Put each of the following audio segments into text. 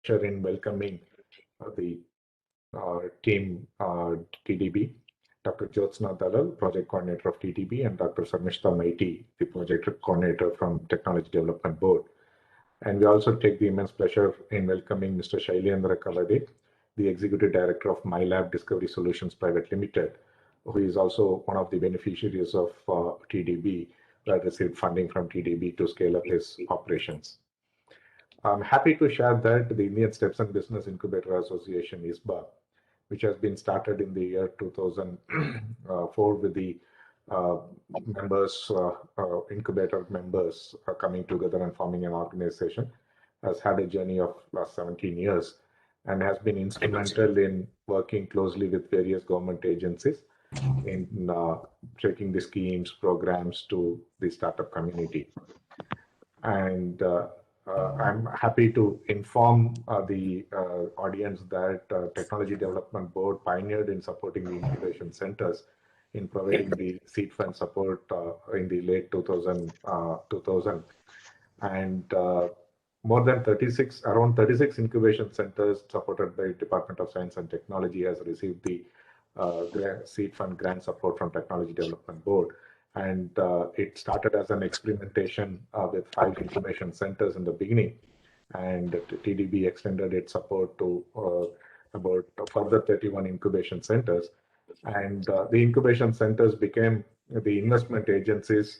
in welcoming the team TDB, Dr. Jyotsna Dalal, Project Coordinator of TDB, and Dr. Sarmishta Maiti, the Project Coordinator from Technology Development Board. And we also take the immense pleasure in welcoming Mr. Shailendra Kavade, the Executive Director of MyLab Discovery Solutions Private Limited, who is also one of the beneficiaries of TDB, that received funding from TDB to scale up his operations. I'm happy to share that the Indian Steps and Business Incubator Association, ISBA, which has been started in the year 2004 with the members, incubator members coming together and forming an organization, has had a journey of last 17 years and has been instrumental in working closely with various government agencies in taking the schemes, programs to the startup community. And I'm happy to inform the audience that Technology Development Board pioneered in supporting the incubation centers in providing the seed fund support in the late 2000. And more than around 36 incubation centers supported by Department of Science and Technology has received the seed fund grant support from Technology Development Board. And it started as an experimentation with 5 incubation centers in the beginning. And TDB extended its support to about further 31 incubation centers. And the incubation centers became the investment agencies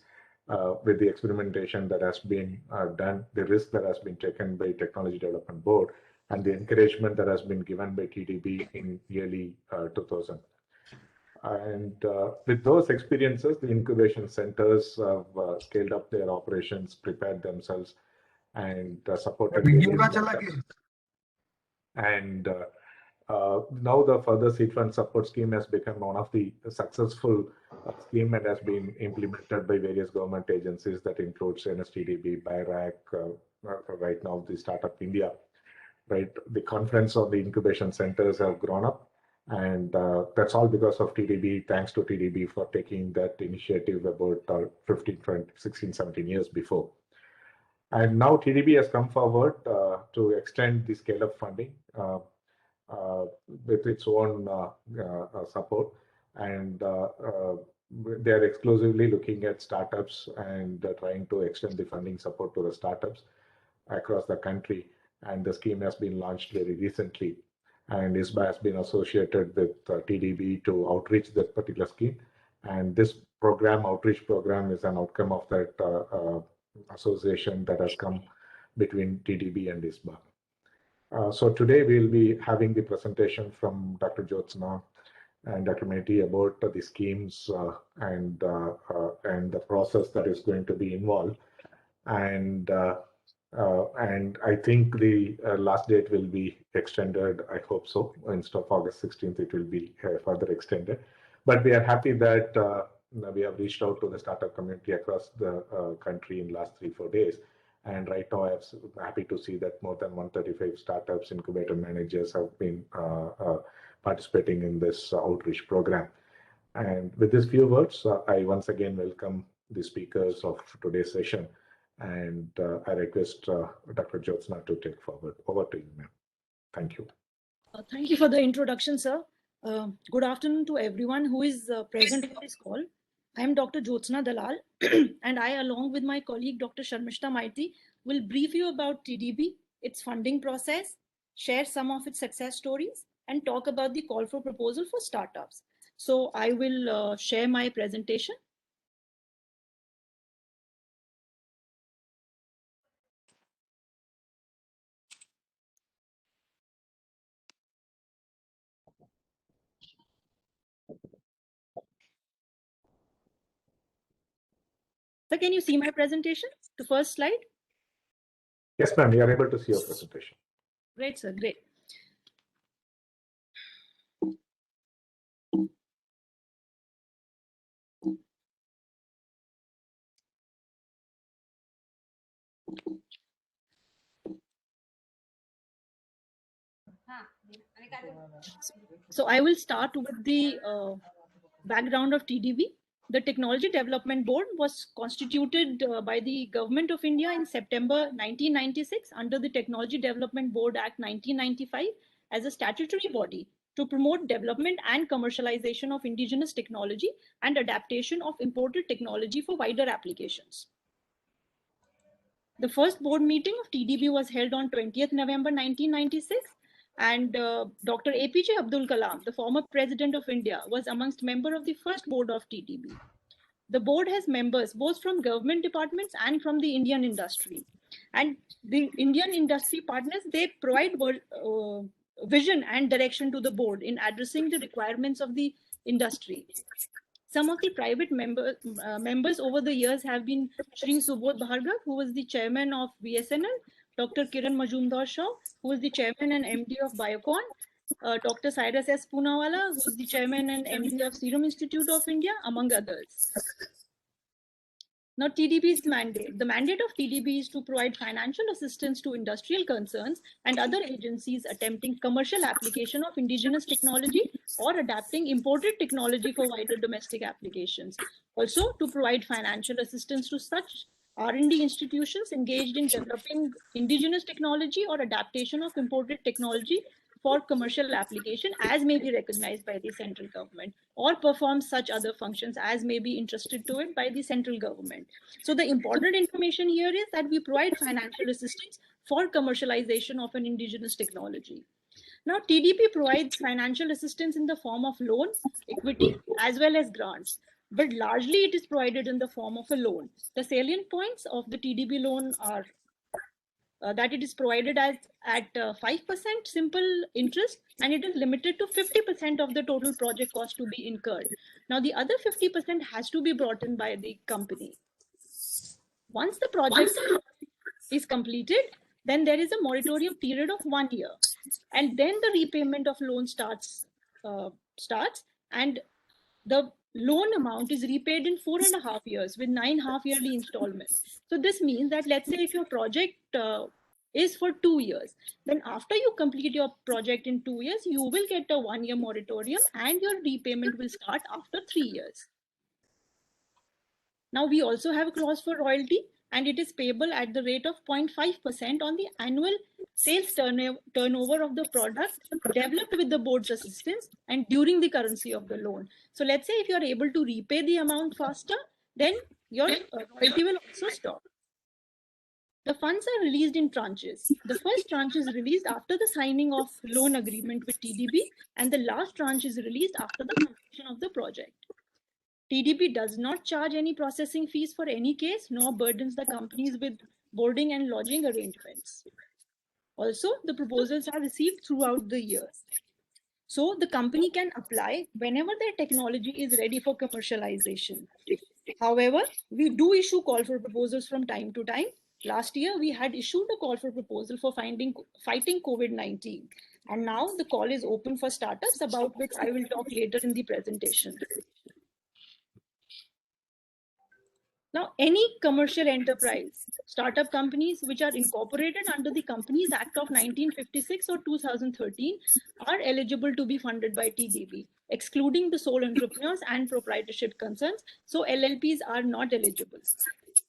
with the experimentation that has been done, the risk that has been taken by Technology Development Board, and the encouragement that has been given by TDB in yearly 2000. And with those experiences, the incubation centers have scaled up their operations, prepared themselves, and supported. And now the further seed fund support scheme has become one of the successful scheme and has been implemented by various government agencies that includes NSTDB, BIRAC, right now the Startup India. Right, the confidence of the incubation centers have grown up, and that's all because of TDB. Thanks to TDB for taking that initiative about 16, 17 years before. And now TDB has come forward to extend the scale-up funding with its own support, and they are exclusively looking at startups and trying to extend the funding support to the startups across the country. And the scheme has been launched very recently, and ISBA has been associated with TDB to outreach that particular scheme. And this program, outreach program, is an outcome of that association that has come between TDB and ISBA. So today we'll be having the presentation from Dr. Jyotsna and Dr. Maiti about the schemes and the process that is going to be involved. And I think the last date will be extended. I hope so. Instead of August 16th, it will be further extended. But we are happy that we have reached out to the startup community across the country in the last 3-4 days. And right now, I'm happy to see that more than 135 startups, incubator managers have been participating in this outreach program. And with these few words, I once again welcome the speakers of today's session. And I request Dr. Jyotsna to take forward. Over to you, ma'am. Thank you. Thank you for the introduction, sir. Good afternoon to everyone who is present in this call. I am Dr. Jyotsna Dalal, and I, along with my colleague, Dr. Sarmishta Maiti, will brief you about TDB, its funding process, share some of its success stories, and talk about the call for proposal for startups. So I will share my presentation. So can you see my presentation? The first slide? Yes, ma'am, we are able to see your presentation. Great, sir, great. So I will start with the background of TDB. The Technology Development Board was constituted by the Government of India in September 1996 under the Technology Development Board Act 1995 as a statutory body to promote development and commercialization of indigenous technology and adaptation of imported technology for wider applications. The first board meeting of TDB was held on 20th November 1996, and Dr. APJ Abdul Kalam, the former President of India, was amongst members of the first board of TDB. The board has members both from government departments and from the Indian industry. And the Indian industry partners, they provide vision and direction to the board in addressing the requirements of the industry. Some of the private members over the years have been Shri Subodh Bhargav, who was the chairman of BSNL, Dr. Kiran Majumdar Shaw, who was the chairman and MD of Biocon, Dr. Cyrus S. Poonawalla, who is the chairman and MD of Serum Institute of India, among others. Now, TDB's mandate. The mandate of TDB is to provide financial assistance to industrial concerns and other agencies attempting commercial application of indigenous technology or adapting imported technology for wider domestic applications. Also, to provide financial assistance to such R&D institutions engaged in developing indigenous technology or adaptation of imported technology for commercial application as may be recognized by the central government, or perform such other functions as may be entrusted to it by the central government. So the important information here is that we provide financial assistance for commercialization of an indigenous technology. Now, TDB provides financial assistance in the form of loan, equity, as well as grants, but largely it is provided in the form of a loan. The salient points of the TDB loan are that it is provided at 5% simple interest, and it is limited to 50% of the total project cost to be incurred. Now, the other 50% has to be brought in by the company. Once the project is completed, then there is a moratorium period of 1 year, and then the repayment of loan starts, and the loan amount is repaid in 4.5 years with 9 half-yearly installments. So this means that, let's say if your project is for 2 years, then after you complete your project in 2 years, you will get a 1-year moratorium and your repayment will start after 3 years. Now, we also have a clause for royalty, and it is payable at the rate of 0.5% on the annual sales turnover of the product developed with the board's assistance and during the currency of the loan. So let's say if you are able to repay the amount faster, then your royalty will also stop. The funds are released in tranches. The first tranche is released after the signing of loan agreement with TDB, and the last tranche is released after the completion of the project. TDB does not charge any processing fees for any case, nor burdens the companies with boarding and lodging arrangements. Also, the proposals are received throughout the year. So the company can apply whenever their technology is ready for commercialization. However, we do issue call for proposals from time to time. Last year, we had issued a call for proposal for fighting COVID-19. And now the call is open for startups, about which I will talk later in the presentation. Now, any commercial enterprise, startup companies which are incorporated under the Companies Act of 1956 or 2013 are eligible to be funded by TDB, excluding the sole entrepreneurs and proprietorship concerns. So LLPs are not eligible.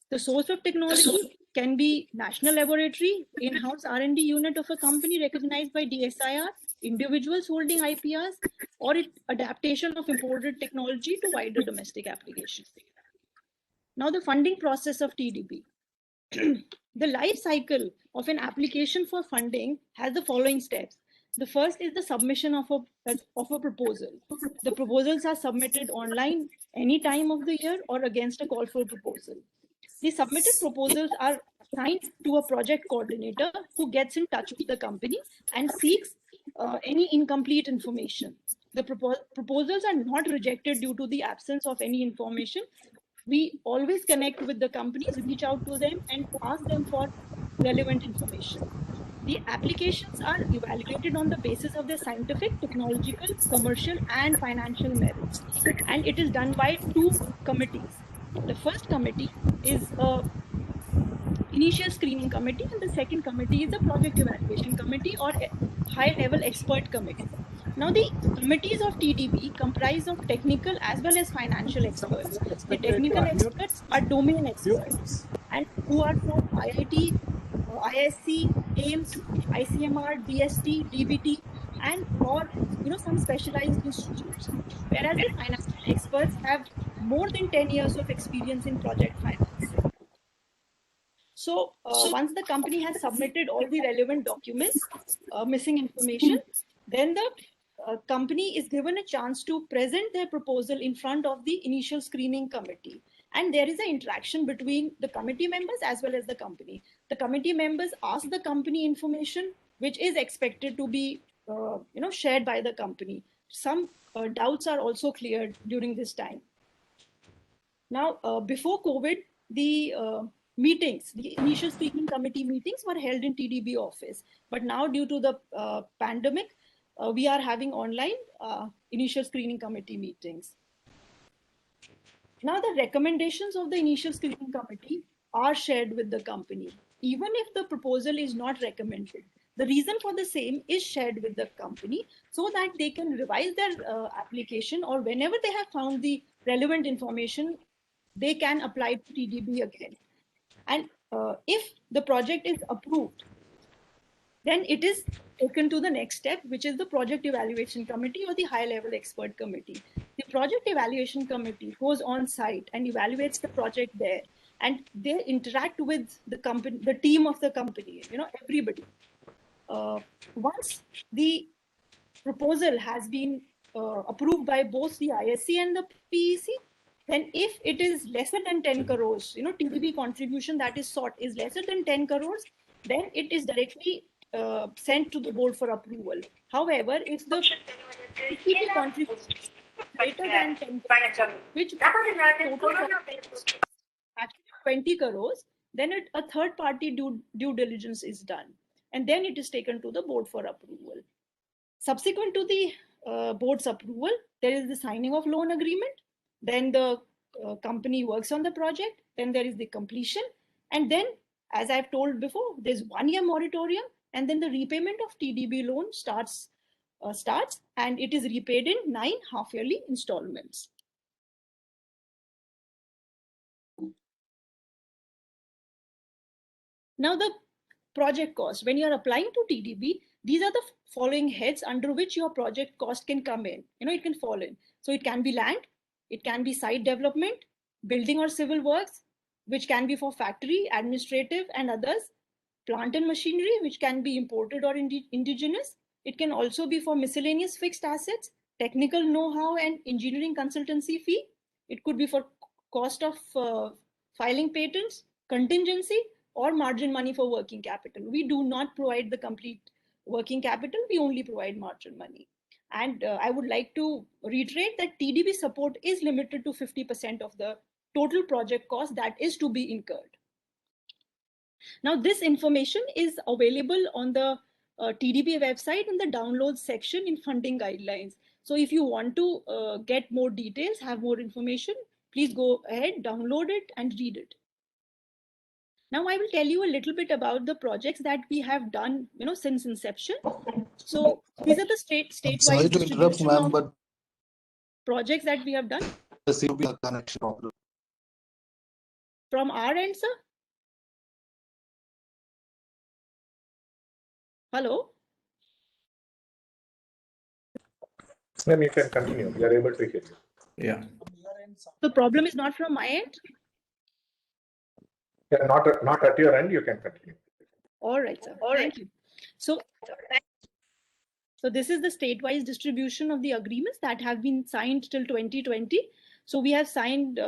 The source of technology can be national laboratory, in-house R&D unit of a company recognized by DSIR, individuals holding IPRs, or adaptation of imported technology to wider domestic applications. Now, the funding process of TDB. The life cycle of an application for funding has the following steps. The first is the submission of a proposal. The proposals are submitted online any time of the year or against a call for proposal. The submitted proposals are assigned to a project coordinator who gets in touch with the company and seeks any incomplete information. The proposals are not rejected due to the absence of any information. We always connect with the companies, reach out to them and ask them for relevant information. The applications are evaluated on the basis of their scientific, technological, commercial, and financial merits. And it is done by 2 committees. The first committee is an initial screening committee, and the second committee is a project evaluation committee or a high-level expert committee. Now, the committees of TDB comprise of technical as well as financial experts. The technical experts are domain experts and who are from IIT, ISC, AIMS, ICMR, DST, DBT, and or some specialized institutes. Whereas the financial experts have more than 10 years of experience in project financing. So once the company has submitted all the relevant documents, missing information, then the company is given a chance to present their proposal in front of the initial screening committee. And there is an interaction between the committee members as well as the company. The committee members ask the company information, which is expected to be shared by the company. Some doubts are also cleared during this time. Now, before COVID, the meetings, the initial screening committee meetings were held in TDB office. But now due to the pandemic, we are having online initial screening committee meetings. Now the recommendations of the initial screening committee are shared with the company. Even if the proposal is not recommended, the reason for the same is shared with the company so that they can revise their application, or whenever they have found the relevant information, they can apply to TDB again. And if the project is approved, then it is taken to the next step, which is the project evaluation committee or the high level expert committee. The project evaluation committee goes on site and evaluates the project there, and they interact with the company, the team of the company, everybody. Once the proposal has been approved by both the ISC and the PEC, then if it is lesser than 10 crores, TDB contribution that is sought is lesser than 10 crores, then it is directly sent to the board for approval. However, if the TDB contribution is greater than 10 crores, which total actually 20 crores, then a third party due diligence is done. And then it is taken to the board for approval. Subsequent to the board's approval, there is the signing of loan agreement. Then the company works on the project. Then there is the completion. And then, as I've told before, there's 1 year moratorium. And then the repayment of TDB loan starts and it is repaid in 9 half-yearly installments. Now the project cost. When you're applying to TDB, these are the following heads under which your project cost can come in. It can fall in. So it can be land, it can be site development, building or civil works, which can be for factory, administrative and others, plant and machinery, which can be imported or indigenous. It can also be for miscellaneous fixed assets, technical know-how and engineering consultancy fee. It could be for cost of filing patents, contingency, or margin money for working capital. We do not provide the complete working capital, we only provide margin money. And I would like to reiterate that TDB support is limited to 50% of the total project cost that is to be incurred. Now, this information is available on the TDB website in the downloads section in funding guidelines. So if you want to get more details, have more information, please go ahead, download it and read it. Now I will tell you a little bit about the projects that we have done, since inception. So these are the statewide Sorry to interrupt, ma'am, but projects that we have done. the CP connection problem. From our end, sir? Hello? Then you can continue. We are able to hear you. Yeah. The problem is not from my end? Yeah, not at your end, you can continue. All right, sir. Thank you. So this is the statewide distribution of the agreements that have been signed till 2020. So we have signed,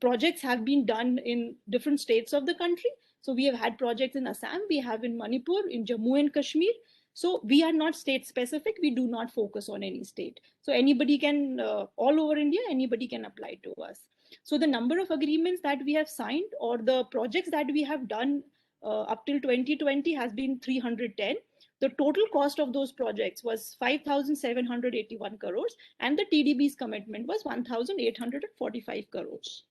projects have been done in different states of the country. So we have had projects in Assam, we have in Manipur, in Jammu and Kashmir. So we are not state specific, we do not focus on any state. So anybody can, all over India, anybody can apply to us. So the number of agreements that we have signed or the projects that we have done up till 2020 has been 310. The total cost of those projects was 5,781 crores and the TDB's commitment was 1,845 crores.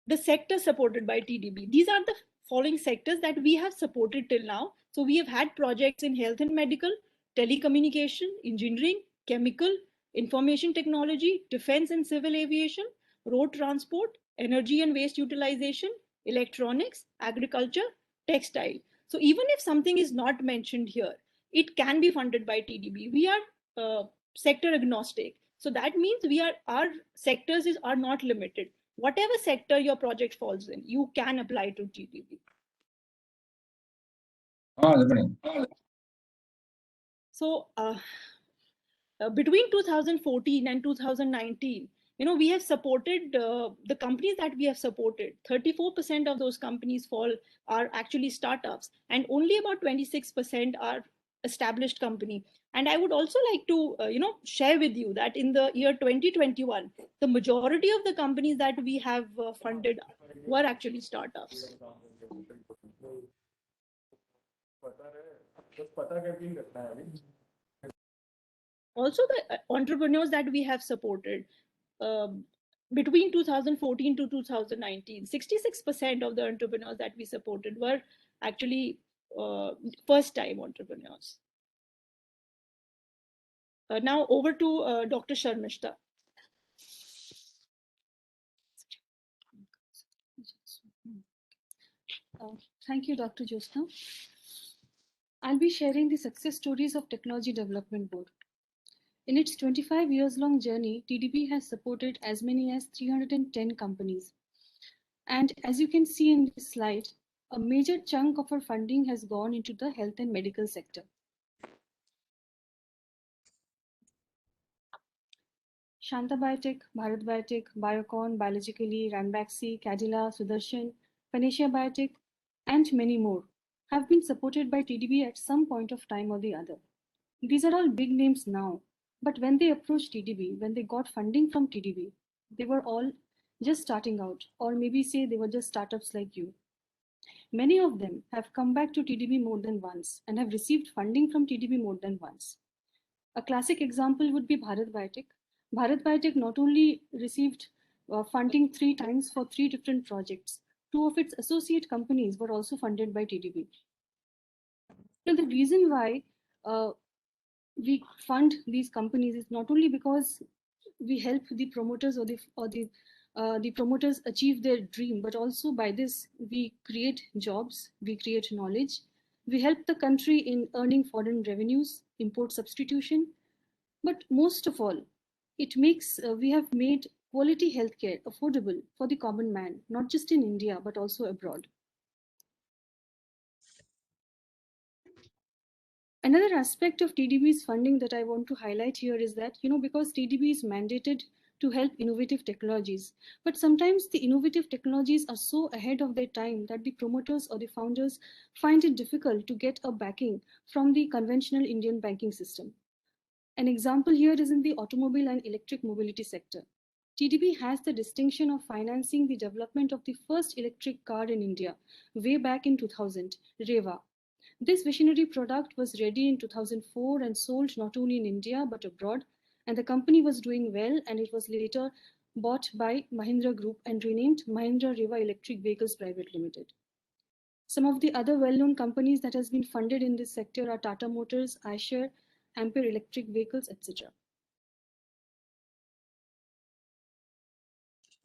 The sectors supported by TDB. These are the following sectors that we have supported till now. So we have had projects in health and medical, telecommunication, engineering, chemical, information technology, defense and civil aviation, road transport, energy and waste utilization, electronics, agriculture, textile. So even if something is not mentioned here, it can be funded by TDB. We are sector agnostic. So that means our sectors are not limited. Whatever sector your project falls in, you can apply to TDB. So between 2014 and 2019, we have supported the companies that we have supported. 34% of those companies are actually startups, and only about 26% are established company. And I would also like to share with you that in the year 2021, the majority of the companies that we have funded were actually startups. Also, the entrepreneurs that we have supported between 2014 to 2019, 66% of the entrepreneurs that we supported were actually first-time entrepreneurs. Now over to Dr. Sharmishta. Thank you, Dr. Jyotsna. I'll be sharing the success stories of Technology Development Board. In its 25 years long journey, TDB has supported as many as 310 companies. And as you can see in this slide, a major chunk of our funding has gone into the health and medical sector. Shanta Biotech, Bharat Biotech, Biocon, Biologically, Ranbaxy, Cadila, Sudarshan, Panacea Biotech, and many more have been supported by TDB at some point of time or the other. These are all big names now, but when they approached TDB, when they got funding from TDB, they were all just starting out, or maybe say they were just startups like you. Many of them have come back to TDB more than once and have received funding from TDB more than once. A classic example would be Bharat Biotech. Bharat Biotech not only received funding 3 times for 3 different projects, 2 of its associate companies were also funded by TDB. So the reason why we fund these companies is not only because we help the promoters or the promoters achieve their dream, but also by this we create jobs, we create knowledge, we help the country in earning foreign revenues, import substitution, but most of all, it makes we have made quality healthcare affordable for the common man, not just in India but also abroad. Another aspect of TDB's funding that I want to highlight here is that, because TDB is mandated to help innovative technologies, but sometimes the innovative technologies are so ahead of their time that the promoters or the founders find it difficult to get a backing from the conventional Indian banking system. An example here is in the automobile and electric mobility sector. TDB has the distinction of financing the development of the first electric car in India way back in 2000, Reva. This visionary product was ready in 2004 and sold not only in India but abroad, and the company was doing well, and it was later bought by Mahindra Group and renamed Mahindra Reva Electric Vehicles Private Limited. Some of the other well-known companies that has been funded in this sector are Tata Motors, Eicher, Ampere Electric Vehicles, etc.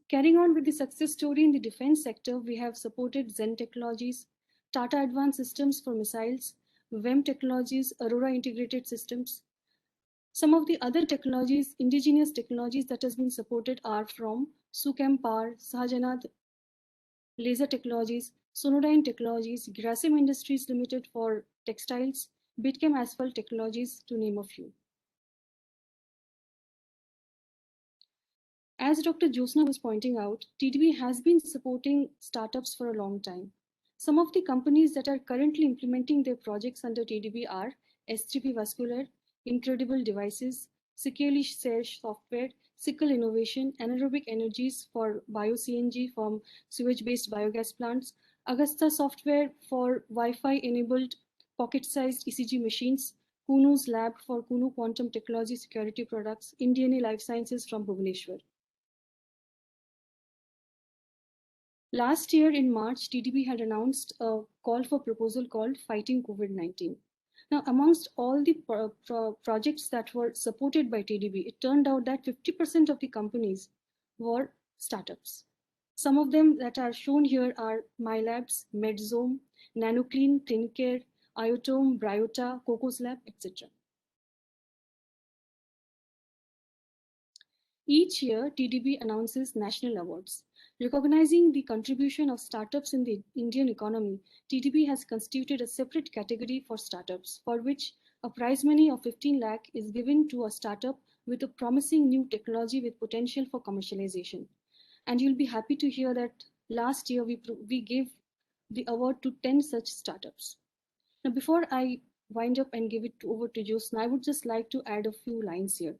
Carrying on with the success story in the defense sector, we have supported Zen Technologies, Tata Advanced Systems for Missiles, VEM Technologies, Aurora Integrated Systems. Some of the other technologies, indigenous technologies that has been supported are from Suchem Power, Sahajanad Laser Technologies, Sonodyne Technologies, Grasim Industries Limited for textiles, Bitchem Asphalt Technologies, to name a few. As Dr. Jyotsna was pointing out, TDB has been supporting startups for a long time. Some of the companies that are currently implementing their projects under TDB are S3P Vascular, Incredible Devices, Securely Share Software, Sickle Innovation, Anaerobic Energies for Bio-CNG from sewage-based biogas plants, Agastha Software for Wi-Fi enabled pocket-sized ECG machines, Kunu's Lab for Kunu Quantum Technology Security Products, Indiana Life Sciences from Bhubaneswar. Last year in March, TDB had announced a call for proposal called Fighting COVID-19. Now, amongst all the projects that were supported by TDB, it turned out that 50% of the companies were startups. Some of them that are shown here are MyLabs, Medzome, NanoClean, ClinCare, Iotome, Bryota, Cocos Lab, etc. Each year, TDB announces national awards. Recognizing the contribution of startups in the Indian economy, TDB has constituted a separate category for startups, for which a prize money of 15 lakh is given to a startup with a promising new technology with potential for commercialization. And you'll be happy to hear that last year we gave the award to 10 such startups. Now, before I wind up and give it over to Jyotsna, I would just like to add a few lines here.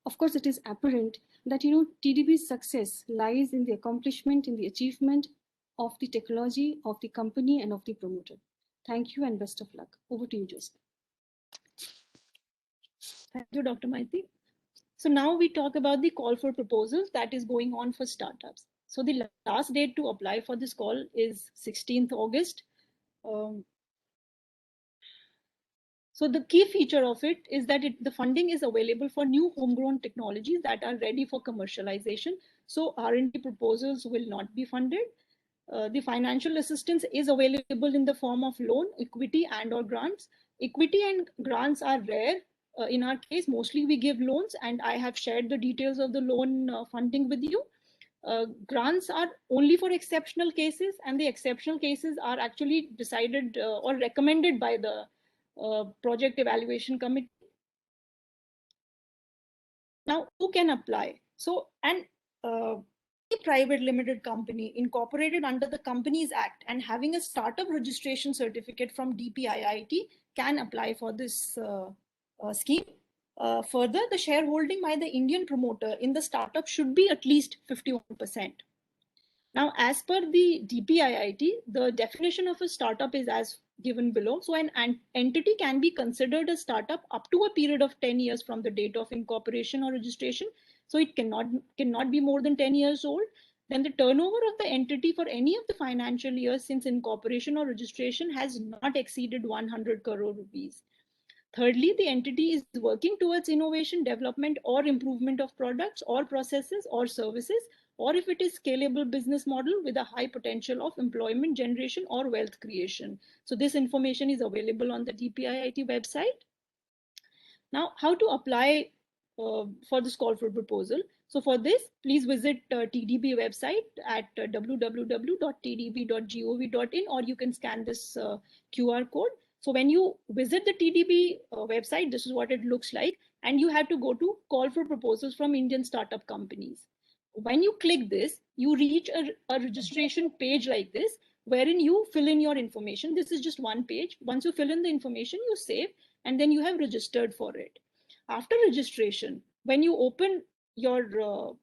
Of course, it is apparent that TDB's success lies in the accomplishment, in the achievement of the technology, of the company, and of the promoter. Thank you and best of luck. Over to you, Jyotsna. Thank you, Dr. Maiti. So now we talk about the call for proposals that is going on for startups. So the last date to apply for this call is 16th August. So the key feature of it is that the funding is available for new homegrown technologies that are ready for commercialization. So R&D proposals will not be funded. The financial assistance is available in the form of loan, equity, and/or grants. Equity and grants are rare. In our case, mostly we give loans, and I have shared the details of the loan funding with you. Grants are only for exceptional cases, and the exceptional cases are actually decided or recommended by the project evaluation committee. Now, who can apply? So, a private limited company incorporated under the Companies Act and having a startup registration certificate from DPIIT can apply for this scheme. Further, the shareholding by the Indian promoter in the startup should be at least 51%. Now, as per the DPIIT, the definition of a startup is as given below. So an entity can be considered a startup up to a period of 10 years from the date of incorporation or registration. So it cannot be more than 10 years old. Then the turnover of the entity for any of the financial years since incorporation or registration has not exceeded 100 crore rupees. Thirdly, the entity is working towards innovation, development, or improvement of products or processes or services, or if it is scalable business model with a high potential of employment generation or wealth creation. So this information is available on the DPIIT website. Now, how to apply for this call for proposal? So for this, please visit TDB website at www.tdb.gov.in, or you can scan this QR code. So when you visit the TDB website, this is what it looks like, and you have to go to call for proposals from Indian startup companies. When you click this, you reach a registration page like this, wherein you fill in your information. This is just one page. Once you fill in the information, you save, and then you have registered for it. After registration, when you open your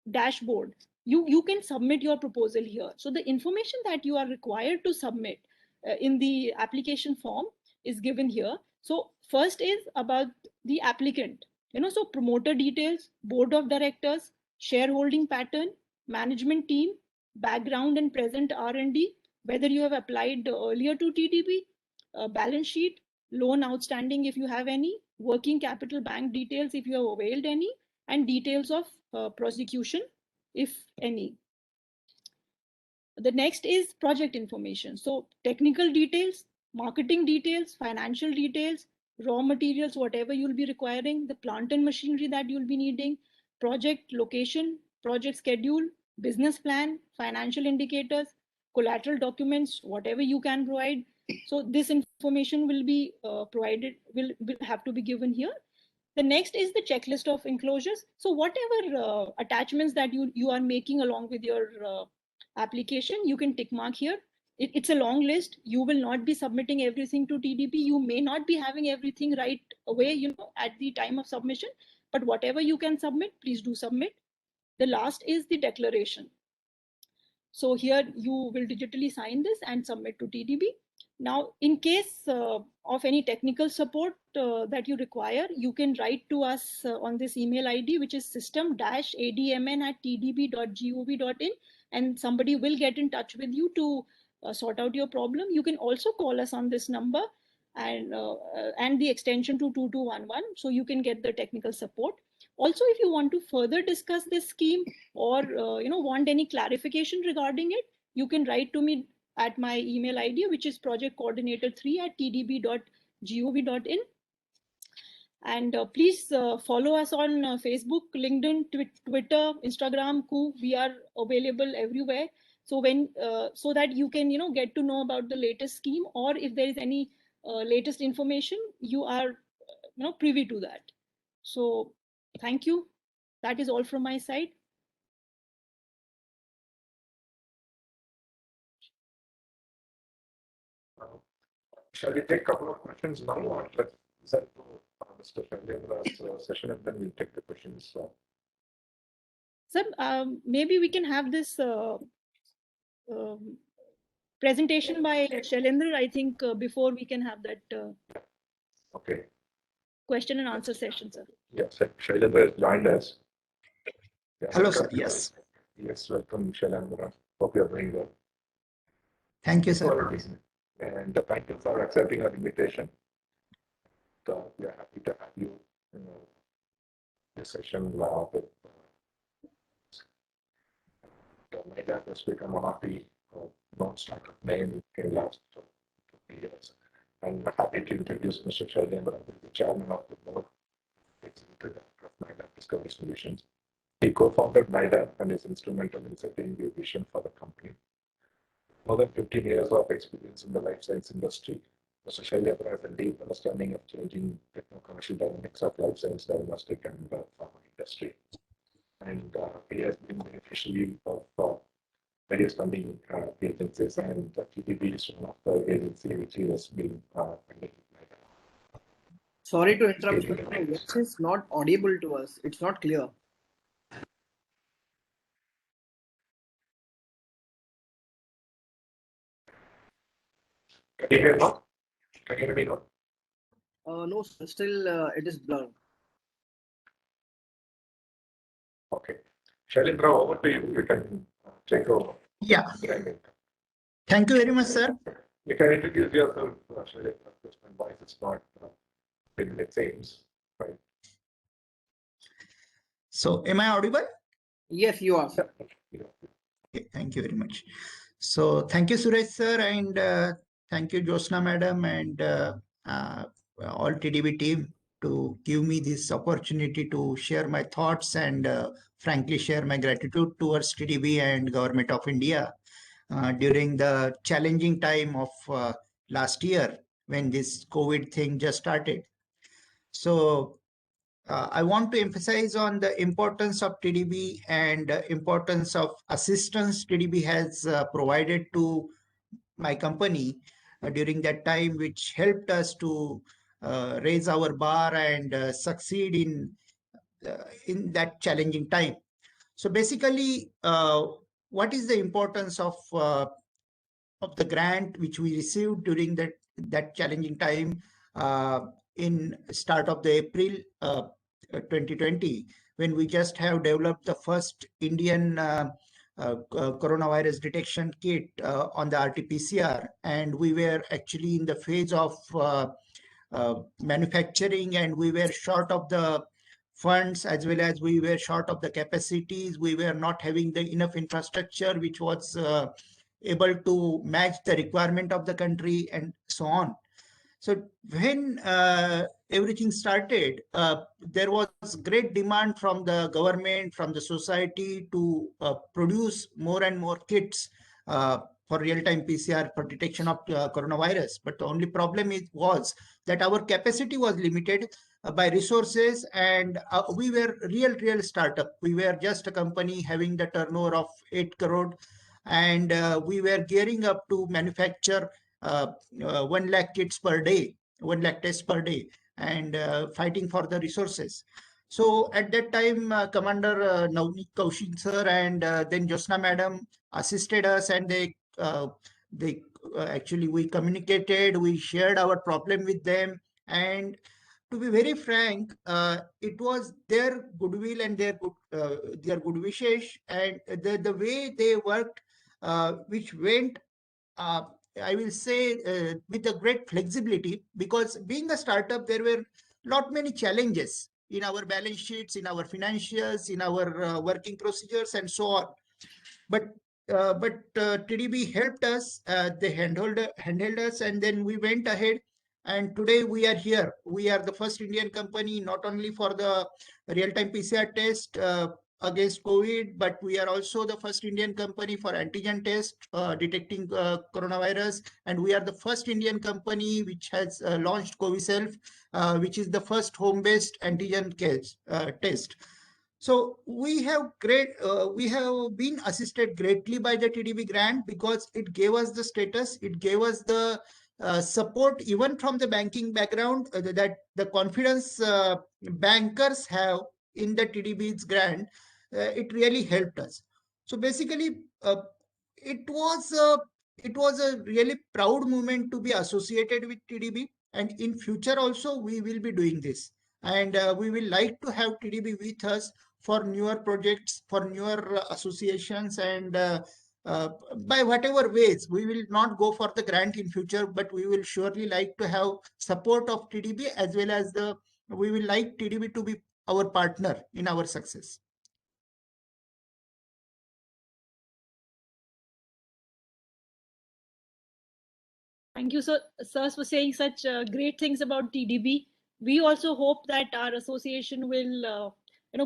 dashboard, you can submit your proposal here. So the information that you are required to submit in the application form is given here. So first is about the applicant, so promoter details, board of directors, shareholding pattern, management team, background and present R&D, whether you have applied earlier to TDB, balance sheet, loan outstanding if you have any, working capital bank details if you have availed any, and details of prosecution if any. The next is project information. So technical details, marketing details, financial details, raw materials, whatever you'll be requiring, the plant and machinery that you'll be needing, project location, project schedule, business plan, financial indicators, collateral documents, whatever you can provide. So this information will be provided, will have to be given here. The next is the checklist of enclosures. So whatever attachments that you are making along with your application, you can tick mark here. It's a long list. You will not be submitting everything to TDB. You may not be having everything right away, at the time of submission, but whatever you can submit, please do submit. The last is the declaration. So here you will digitally sign this and submit to TDB. Now, in case of any technical support that you require, you can write to us on this email ID, which is system-admin@tdb.gov.in, and somebody will get in touch with you to sort out your problem. You can also call us on this number and the extension to 2211, so you can get the technical support. Also, if you want to further discuss this scheme or want any clarification regarding it, you can write to me at my email ID, which is projectcoordinator3@tdb.gov.in. And please follow us on Facebook, LinkedIn, Twitter, Instagram, Koo. We are available everywhere. So so that you can get to know about the latest scheme, or if there is any latest information, you are privy to that. So thank you. That is all from my side. Shall we take a couple of questions now, or let's send to Mr. Shailendra's session, and then we'll take the questions. Sir, maybe we can have this presentation by Shailendra, I think, before we can have that Okay. question and answer session, sir. Yes, Shailendra has joined us. Yeah, Hello, sir. welcome. Yes. Yes, welcome, Shailendra. Hope you're doing well. Thank you, sir. And thank you for accepting our invitation. So we are happy to have you in this session with MIDAP has become one of the known startup name in last 20 years. And happy to introduce Mr. Shailendra, the chairman of the board, executive director of MIDAP Discovery Solutions. He co-founded MIDAP and is instrumental in setting the vision for the company. More than 15 years of experience in the life science industry, Mr. Shailendra has a deep understanding of changing techno-commercial dynamics of life science, diagnostic, and pharma industry. And he has been beneficiary of various funding agencies, and TDB is one of the agencies which he has been funding. Sorry to interrupt, but my voice is not audible to us. It's not clear. Can you hear now? Can you hear me now? No, sir, still it is blurred. Okay. Shailendra, over to you. You can take over. Yeah. Thank you very much, sir. You can introduce yourself, Shailendra, because my voice is not in the same, right? So, am I audible? Yes, you are. Okay, thank you very much. So, thank you, Suresh, sir, and thank you, Jyotsna, madam, and all TDB team to give me this opportunity to share my thoughts and frankly share my gratitude towards TDB and Government of India during the challenging time of last year when this COVID thing just started. So I want to emphasize on the importance of TDB and importance of assistance TDB has provided to my company during that time, which helped us to raise our bar and succeed in that challenging time. So basically, what is the importance of the grant which we received during that challenging time in start of the April 2020, when we just have developed the first Indian coronavirus detection kit on the RT-PCR, and we were actually in the phase of manufacturing, and we were short of the funds as well as we were short of the capacities. We were not having the enough infrastructure which was able to match the requirement of the country and so on. So when everything started, there was great demand from the government, from the society to produce more and more kits for real-time PCR for detection of coronavirus. But the only problem was that our capacity was limited by resources, and we were real startup. We were just a company having the turnover of 8 crore, and we were gearing up to manufacture 1 lakh kits per day, 1 lakh tests per day, and fighting for the resources. So at that time, Commander Navneet Kaushik sir and then Jyotsna madam assisted us, and they actually we communicated, we shared our problem with them, and to be very frank, it was their goodwill and their good wishes and the way they worked, which went I will say, with a great flexibility, because being a startup, there were lot many challenges in our balance sheets, in our financials, in our working procedures, and so on. But TDB helped us. They handheld us, and then we went ahead. And today we are here. We are the first Indian company, not only for the real-time PCR test against COVID, but we are also the first Indian company for antigen test detecting coronavirus. And we are the first Indian company which has launched Coviself, which is the first home-based antigen test. So we have been assisted greatly by the TDB grant, because it gave us the status, it gave us the support even from the banking background, that the confidence bankers have in the TDB's grant. It really helped us. So basically, it was a really proud moment to be associated with TDB, and in future also we will be doing this, and we will like to have TDB with us for newer projects, for newer associations, and by whatever ways. We will not go for the grant in future, but we will surely like to have support of TDB, as well as we will like TDB to be our partner in our success. Thank you, sir, for saying such great things about TDB. We also hope that our association will,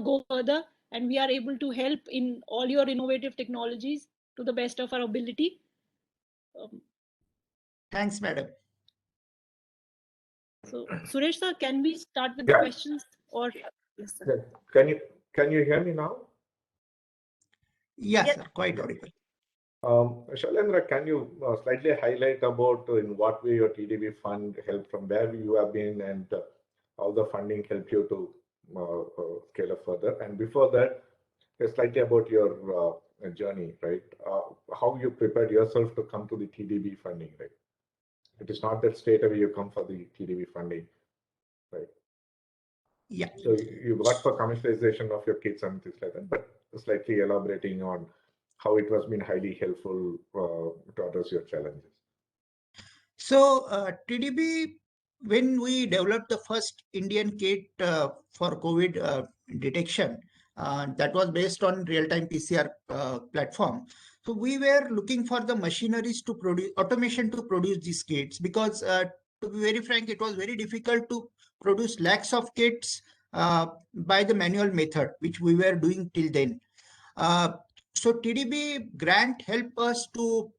go further, and we are able to help in all your innovative technologies to the best of our ability. Thanks, madam. So, Suresh sir, can we start with the Yeah. questions? Or yes, sir. Yeah. Can you hear me now? Yes, Yes. sir, quite audible. Shailendra, can you slightly highlight about in what way your TDB fund helped, from where you have been, and how the funding helped you to scale up further? And before that, slightly about your journey, right? How you prepared yourself to come to the TDB funding, right? It is not that straight away you come for the TDB funding, right? Yeah. So you got for commercialization of your kits and things like that, but slightly elaborating on how it has been highly helpful to address your challenges. So TDB, when we developed the first Indian kit for COVID detection, that was based on real-time PCR platform. So we were looking for the machineries to produce, automation to produce these kits, because to be very frank, it was very difficult to produce lakhs of kits by the manual method, which we were doing till then. So TDB grant helped us to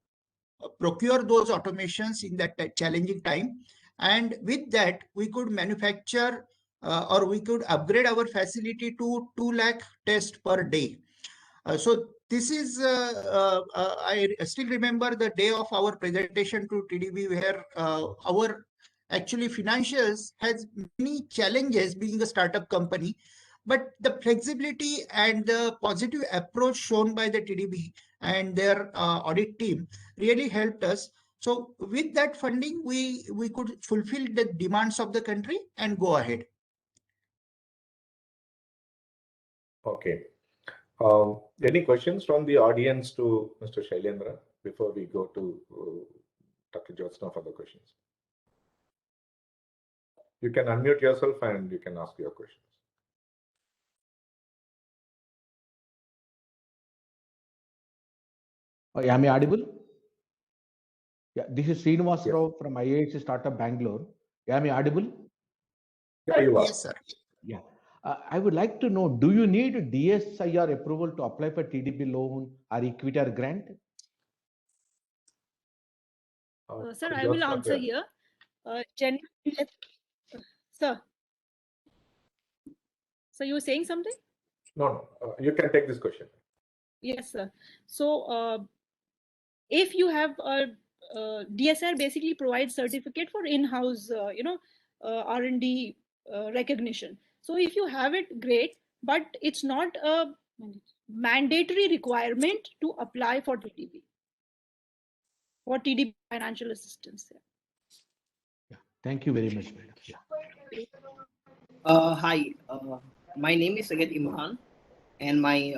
procure those automations in that challenging time, and with that we could manufacture or we could upgrade our facility to 2 lakh tests per day. So this is I still remember the day of our presentation to TDB, where our actually financials has many challenges being a startup company, but the flexibility and the positive approach shown by the TDB and their audit team really helped us. So with that funding, we could fulfill the demands of the country and go ahead. Okay. Any questions from the audience to Mr. Shailendra before we go to Dr. Jyotsna for the questions? You can unmute yourself and you can ask your questions. Am I audible? Yeah, this is Srinivas Rao from IIT Startup Bangalore. Am I audible? Yeah, you are. Yes, sir. Yeah. I would like to know, do you need DSIR approval to apply for TDB loan or equity or grant? Sir, I will answer here. Sir. So you were saying something? No, you can take this question. Yes, sir. So if you have a DSIR basically provides certificate for in-house, R&D recognition. So if you have it, great, but it's not a mandatory requirement to apply for TDB, for TDB financial assistance. Yeah. Thank you very much, madam. Yeah. Hi, my name is Sayed Imran, and my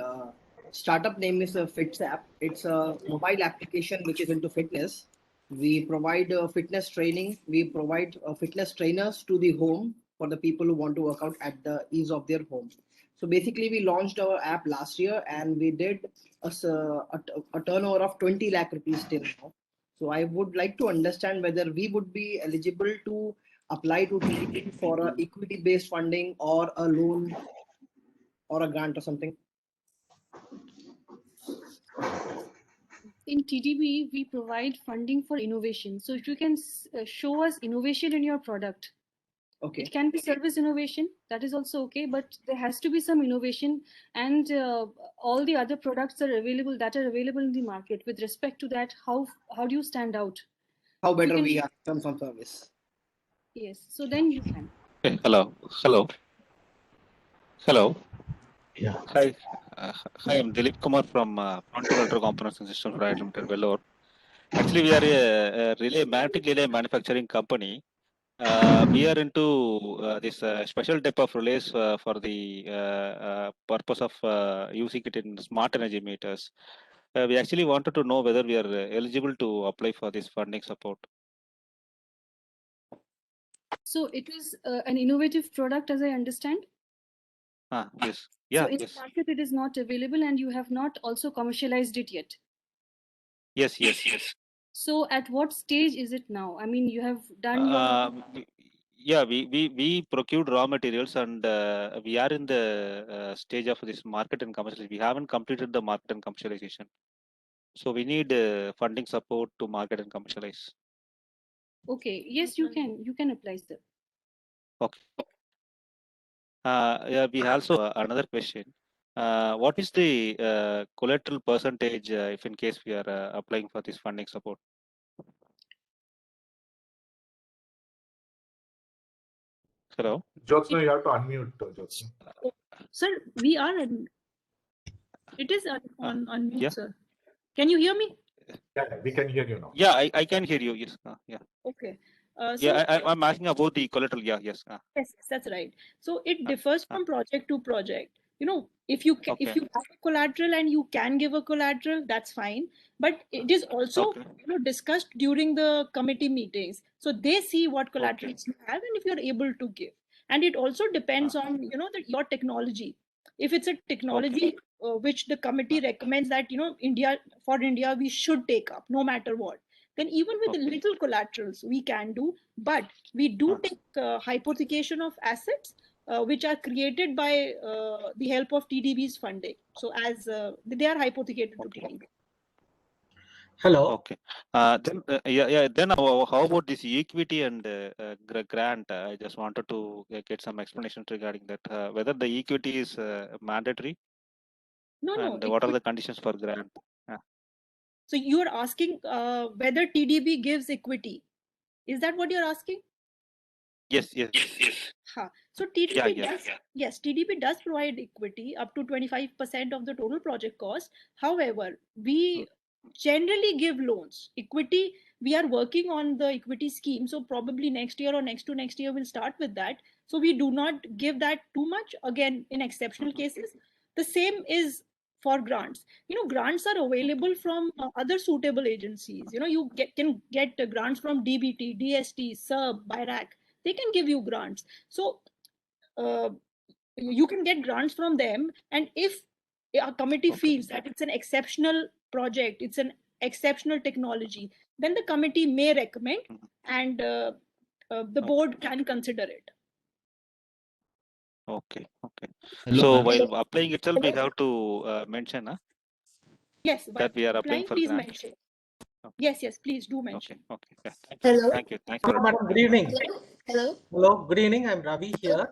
startup name is FitSap. It's a mobile application which is into fitness. We provide fitness training. We provide fitness trainers to the home for the people who want to work out at the ease of their home. So basically, we launched our app last year and we did a turnover of 20 lakh rupees till now. So I would like to understand whether we would be eligible to apply to TDP for a equity-based funding or a loan or a grant or something. In TDB, we provide funding for innovation. So if you can show us innovation in your product, Okay. it can be service innovation, that is also okay, but there has to be some innovation, and all the other products that are available in the market. With respect to that, how do you stand out? How If you better can we show- are in terms of service? Yes, so then you can. Okay, hello. Yeah. Hi, hi. I'm Dilip Kumar from Frontier Electro Components and Systems Private Limited, Vellore. Actually, we are a magnetic relay manufacturing company. We are into this special type of relays for the purpose of using it in smart energy meters. We actually wanted to know whether we are eligible to apply for this funding support. So it is an innovative product, as I understand. Yes. Yeah. So in Yes. the market, it is not available, and you have not also commercialized it yet. Yes. So at what stage is it now? I mean, you have done your. Yeah, we procured raw materials and we are in the stage of this market and commercialization. We haven't completed the market and commercialization. So we need funding support to market and commercialize. Okay, yes, you can apply, sir. Okay. Yeah, we also another question. What is the collateral percentage if in case we are applying for this funding support? Hello. Jyotsna, you have to unmute, Jyotsna. Sir, we are. It is on mute, yeah. sir. Can you hear me? Yeah, we can hear you now. Yeah, I can hear you. Yes. Yeah. Okay. Yeah, I'm asking about the collateral. Yeah. Yes. Yes, that's right. So it differs from project to project. You know, if you Okay. if you have a collateral and you can give a collateral, that's fine. But it is also Okay. discussed during the committee meetings. So they see what collaterals you have and if you're able to give. And it also depends on your technology. If it's a technology which the committee recommends that India we should take up no matter what, then even with the little collaterals we can do. But we do take hypothecation of assets which are created by the help of TDB's funding. So as they are hypothecated to TDB. Hello. Okay. Then yeah. Then how about this equity and grant? I just wanted to get some explanation regarding that. Whether the equity is mandatory. No. And what are the conditions for grant? So you are asking whether TDB gives equity. Is that what you're asking? Yes. So TDB does provide equity up to 25% of the total project cost. However, we generally give loans. Equity, we are working on the equity scheme. So probably next year or next to next year, we'll start with that. So we do not give that too much. Again, in exceptional cases, the same is for grants. Grants are available from other suitable agencies. You can get grants from DBT, DST, SERB, BIRAC. They can give you grants. So you can get grants from them. And if a committee feels that it's an exceptional project, it's an exceptional technology, then the committee may recommend and the board can consider it. Okay. Hello, so ma'am. while applying itself, we have to mention Yes, that we are applying for please grant. mention. Okay. Yes, please do mention. Okay. Yeah. Hello. Thank you. Thanks Hello, for madam. Good evening. Hello. Good evening. I'm Ravi here.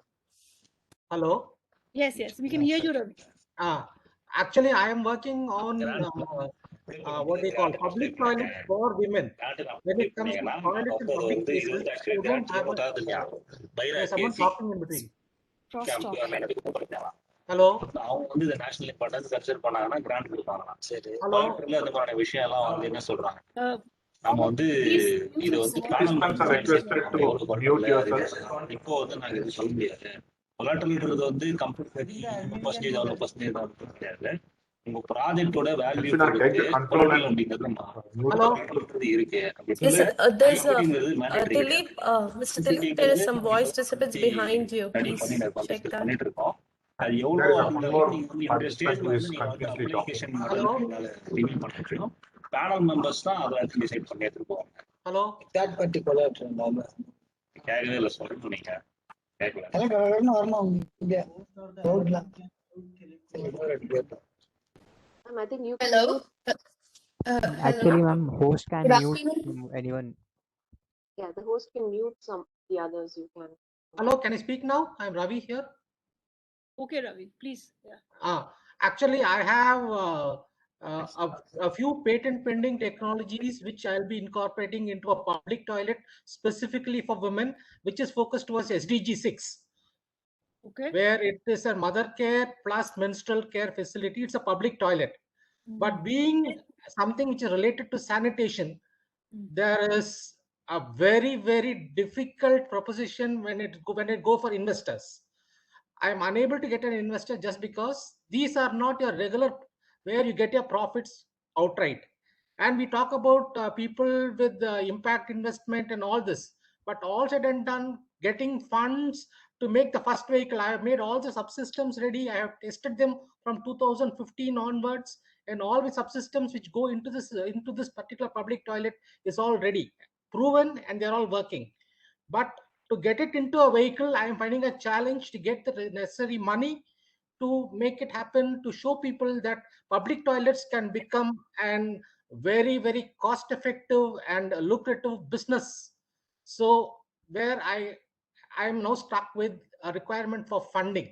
Hello. Yes, we can hear you, Ravi. Actually, I am working on what they call public toilets for women. When it comes to toilets in public places, you don't have there's someone talking in between. Hello. national importance consider பண்ணாங்கன்னா grant கொடுப்பாங்க. சரி. Hello. அதுமான விஷயம் எல்லாம் வந்து என்ன சொல்றாங்க? நம்ம வந்து இது வந்து Participants are requested to mute yourself. இப்போ வந்து நாங்க இது சொல்ல முடியாது. கொலாட்டரல்ன்றது வந்து கம்பல்சரி 1% அவ்வளோ % கிடையாது. உங்க ப்ராஜெக்ட்டோட value Should I get the control and Hello. இருக்கு Yes, there's Dilip, Mr. Dilip, there is some voice disturbance behind you. Please check that. பண்ணிட்டு இருக்கோம் அது There எவ்வளவு is அந்த one more அளவுக்கு நீங்க participant who is ஸ்டேஜ்ல வந்து continuously அப்ளிகேஷன் Hello. ரிவ்யூ பண்ணிருக்கோம் பேனல் மெம்பர்ஸ் தான் அதை டிசைட் பண்ணிட்டு இருக்கோம் Hello. That particular கேட்கவே இல்லை சொல்லுங்க நீங்க கேட்கல I think you Hello. Actually, ma'am, host can Good mute afternoon. anyone. Yeah, the host can mute some the others. You can. Hello. Can I speak now? I'm Ravi here. Okay, Ravi, please. Yeah. Actually, I have a few patent pending technologies which I'll be incorporating into a public toilet specifically for women, which is focused towards SDG 6. Okay. Where it is a mother care plus menstrual care facility. It's a public toilet. But being something which is related to sanitation, there is a very, very difficult proposition when it go for investors. I am unable to get an investor just because these are not your regular where you get your profits outright. And we talk about people with impact investment and all this, but all said and done, getting funds to make the first vehicle. I have made all the subsystems ready. I have tested them from 2015 onwards, and all the subsystems which go into this particular public toilet is all ready, proven, and they're all working. But to get it into a vehicle, I am finding a challenge to get the necessary money to make it happen, to show people that public toilets can become an very, very cost effective and lucrative business. So where I am now stuck with a requirement for funding.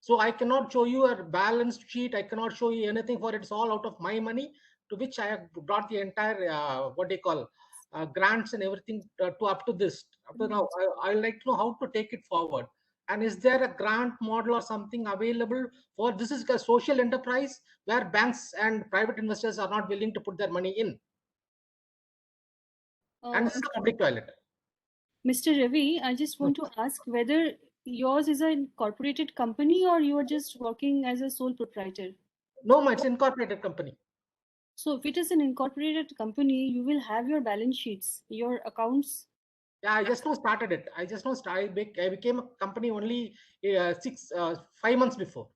So I cannot show you a balance sheet. I cannot show you anything for it. It's all out of my money, to which I have brought the entire grants and everything to up to this. Up to now, I'd like to know how to take it forward. And is there a grant model or something available for this? Is a social enterprise where banks and private investors are not willing to put their money in. And this is a public toilet. Mr. Ravi, I just want to ask whether yours is an incorporated company or you are just working as a sole proprietor? No, it's an incorporated company. So if it is an incorporated company, you will have your balance sheets, your accounts. Yeah, I just now started it. I became a company only 5 months before.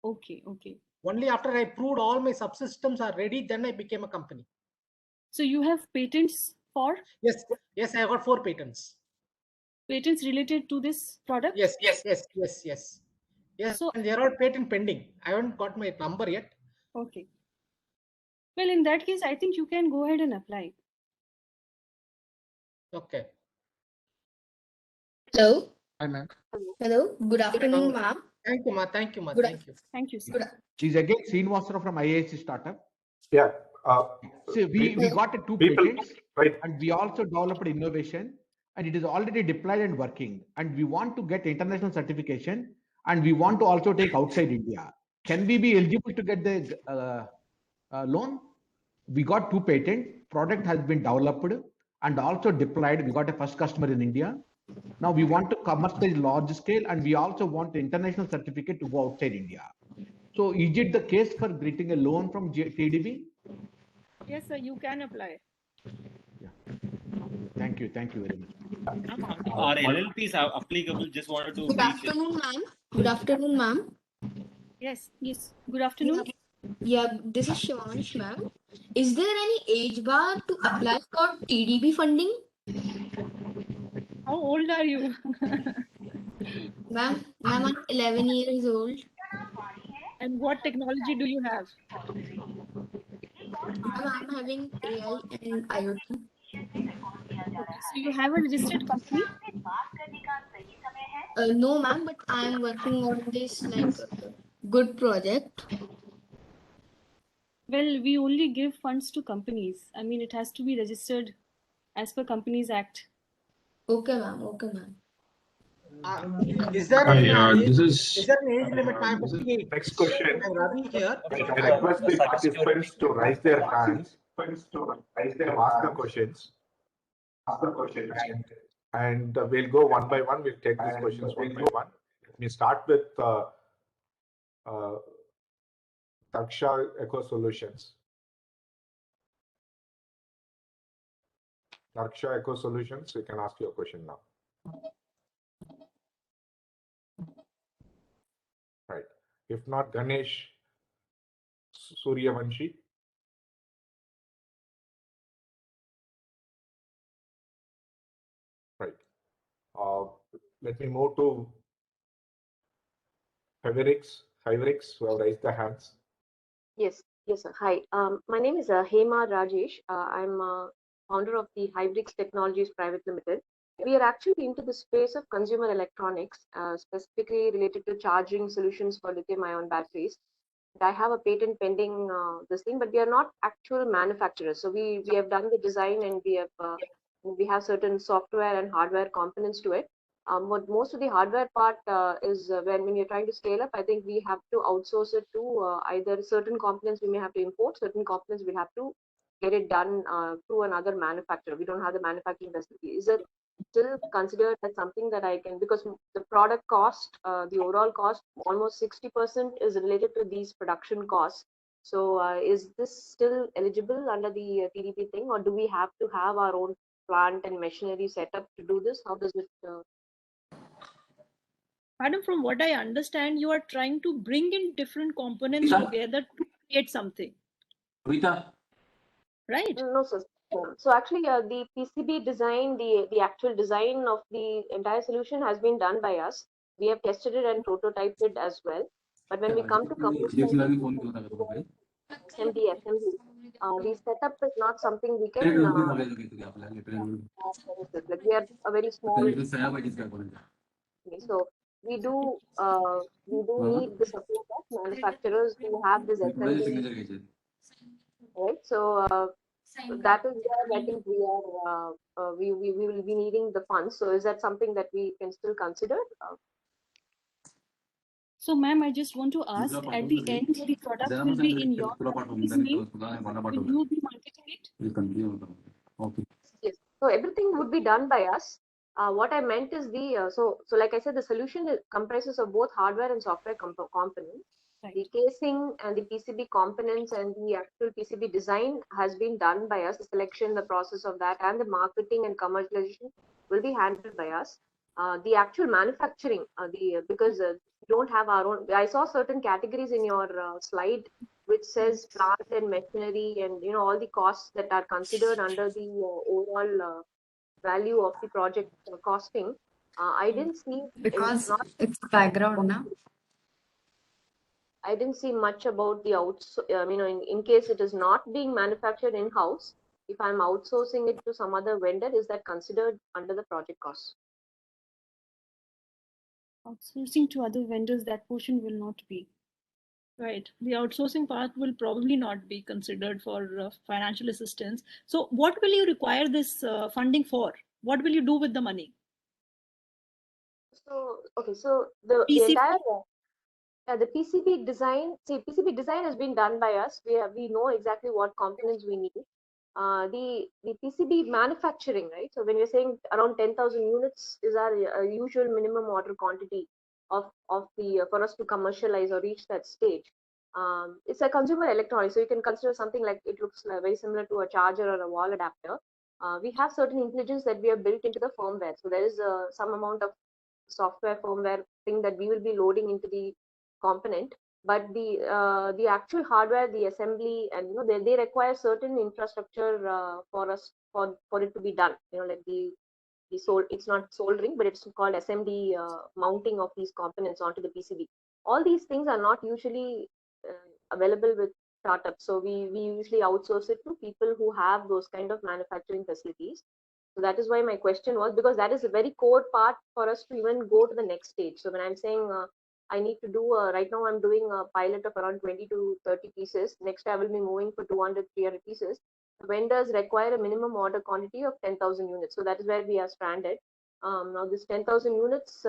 Okay, okay. Only after I proved all my subsystems are ready, then I became a company. So you have patents for? Yes, I have got 4 patents. Patents related to this product? Yes. So, and they're all patent pending. I haven't got my number yet. Okay. Well, in that case, I think you can go ahead and apply. Okay. Hello. Hi, ma'am. Hello. Good afternoon, ma'am. Thank you, ma. Thank you, ma. Good Thank you. Thank you, sir. She's again Srinivasara from IAC Startup. Yeah. So we got 2 people, patents, right? And we also developed innovation, and it is already deployed and working. And we want to get international certification, and we want to also take outside India. Can we be eligible to get the loan? We got 2 patents. Product has been developed and also deployed. We got a first customer in India. Now we want to commercialize large scale, and we also want the international certificate to go outside India. So is it the case for getting a loan from TDB? Yes, sir, you can apply. Yeah. Thank you very much. Our LLPs are applicable. Just wanted to. Good afternoon, ma'am. Good afternoon, ma'am. Yes. Good afternoon. Yeah, this is Shivansh, ma'am. Is there any age bar to apply for TDB funding? How old are you? Ma'am, I'm 11 years old. And what technology do you have? I'm having AI and IoT. Okay, so you have a registered company? No, ma'am, but I'm working on this good project. Well, we only give funds to companies. I mean, it has to be registered as per Companies Act. Okay, ma'am. Okay, ma'am. Is there an age limit? I'm Next question. I'm Ravi here. I request the participants to raise their hands, to ask the questions. And we'll go one by one. We'll take these questions one by one. Let me start with Taksha Eco Solutions. Taksha Eco Solutions, you can ask your question now. Right. If not, Ganesh Suryavanshi. Right. Let me move to Hyverix, who have raised their hands. Yes, yes, sir. Hi, my name is Hema Rajesh. I'm founder of the Hybrix Technologies Private Limited. We are actually into the space of consumer electronics, specifically related to charging solutions for lithium-ion batteries. I have a patent pending this thing, but we are not actual manufacturers. So we have done the design and we have certain software and hardware components to it. What most of the hardware part is when you're trying to scale up, I think we have to outsource it to either certain components we may have to import, certain components we have to get it done through another manufacturer. We don't have the manufacturing facility. Is it still considered as something that I can, because the product cost, the overall cost, almost 60% is related to these production costs. So is this still eligible under the TDP thing, or do we have to have our own plant and machinery set up to do this? How does it? Madam, from what I understand, you are trying to bring in different components together to create something. Right? No, sir. So actually, the PCB design, the actual design of the entire solution has been done by us. We have tested it and prototyped it as well. But when we come to commercialization, assembly, the setup is not something we can. Like we are a very small. So we do need the support of manufacturers who have this assembly. Right. So that is where I think we are. We will be needing the funds. So is that something that we can still consider? So, ma'am, I just want to ask, at the end, the product will be in your company's name. Will you be marketing it? Yes. So everything would be done by us. What I meant is so like I said, the solution comprises of both hardware and software components. Right. The casing and the PCB components and the actual PCB design has been done by us. The selection, the process of that, and the marketing and commercialization will be handled by us. The actual manufacturing, because we don't have our own. I saw certain categories in your slide which says plant and machinery and all the costs that are considered under the overall value of the project costing. I didn't see Because it's background now. I didn't see much about the in case it is not being manufactured in-house, if I'm outsourcing it to some other vendor, is that considered under the project cost? Outsourcing to other vendors, that portion will not be. Right. The outsourcing part will probably not be considered for financial assistance. So what will you require this funding for? What will you do with the money? So, okay, so the entire the PCB design, PCB design has been done by us. We know exactly what components we need. The PCB manufacturing, right? So when we're saying around 10,000 units is our usual minimum order quantity of the for us to commercialize or reach that stage. It's a consumer electronics, so you can consider something like it looks very similar to a charger or a wall adapter. We have certain intelligence that we have built into the firmware. So there is some amount of software firmware thing that we will be loading into the component, but the actual hardware, the assembly, and they require certain infrastructure for us for it to be done. Like it's not soldering, but it's called assembly, mounting of these components onto the PCB. All these things are not usually available with startups, so we usually outsource it to people who have those kind of manufacturing facilities. So that is why my question was, because that is a very core part for us to even go to the next stage. So when I'm saying I need to do, right now I'm doing a pilot of around 20 to 30 pieces. Next I will be moving for 200, 300 pieces. Vendors require a minimum order quantity of 10,000 units. So that is where we are stranded. Now this 10,000 units,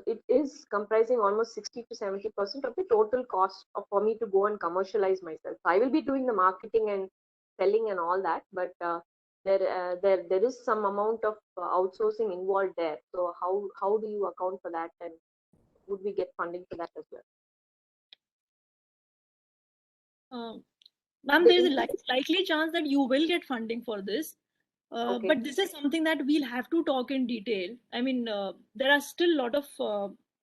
it is comprising almost 60 to 70% of the total cost for me to go and commercialize myself. So I will be doing the marketing and selling and all that, but there is some amount of outsourcing involved there. So how do you account for that, and would we get funding for that as well? Ma'am, there is a likely chance that you will get funding for this. But this is something that we'll have to talk in detail. I mean, there are still a lot of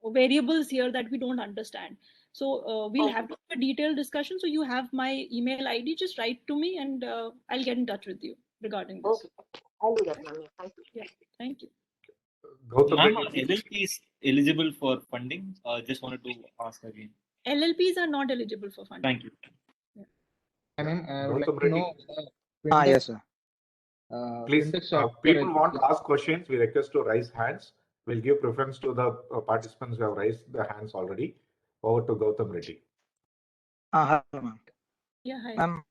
variables here that we don't understand. So we'll have to have a detailed discussion. So you have my email ID. Just write to me, and I'll get in touch with you regarding this. Okay, I'll do that, ma'am. Thank you. Yeah, thank you. Ma'am, LLP is eligible for funding. Just wanted to ask again. LLPs are not eligible for funding. Thank you. Ma'am, I would Gautam like to know. Reddy? Yes, sir. Please, fintech software people want to ask questions. We request to raise hands. We'll give preference to the participants who have raised their hands already. Over to Gautam Reddy. Hello, ma'am. Yeah, hi. Ma'am,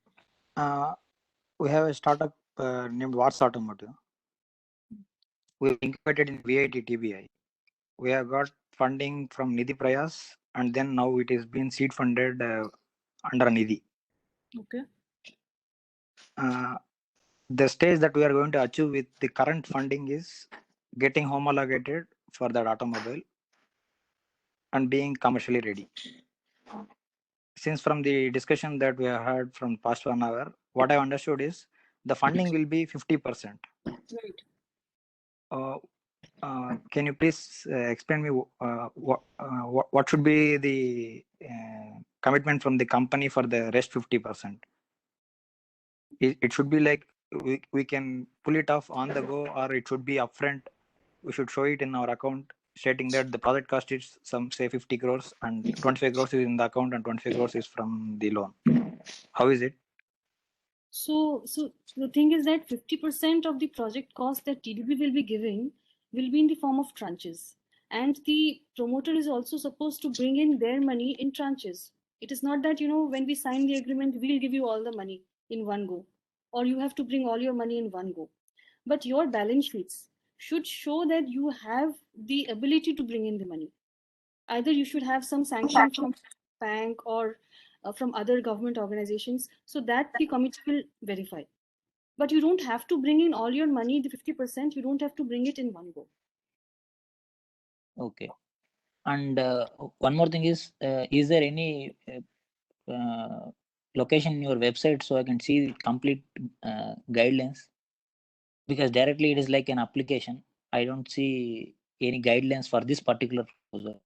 we have a startup named Wars Automotive. We incubated in VIT TBI. We have got funding from Nidhi Prayas, and then now it is being seed funded under Nidhi. Okay. The stage that we are going to achieve with the current funding is getting homologated for that automobile and being commercially ready. Since from the discussion that we have had from past 1 hour, what I understood is the funding will be 50%. Right. Can you please explain me what should be the commitment from the company for the rest 50%? It should be like we can pull it off on the go, or it should be upfront. We should show it in our account stating that the project cost is some say 50 crores and 25 crores is in the account and 25 crores is from the loan. How is it? So the thing is that 50% of the project cost that TDB will be giving will be in the form of tranches. And the promoter is also supposed to bring in their money in tranches. It is not that, when we sign the agreement, we'll give you all the money in one go, or you have to bring all your money in one go. But your balance sheets should show that you have the ability to bring in the money. Either you should have some sanction from bank or from other government organizations, so that the committee will verify. But you don't have to bring in all your money, the 50%, you don't have to bring it in one go. Okay. And one more thing is there any location in your website so I can see the complete guidelines? Because directly it is like an application. I don't see any guidelines for this particular proposal.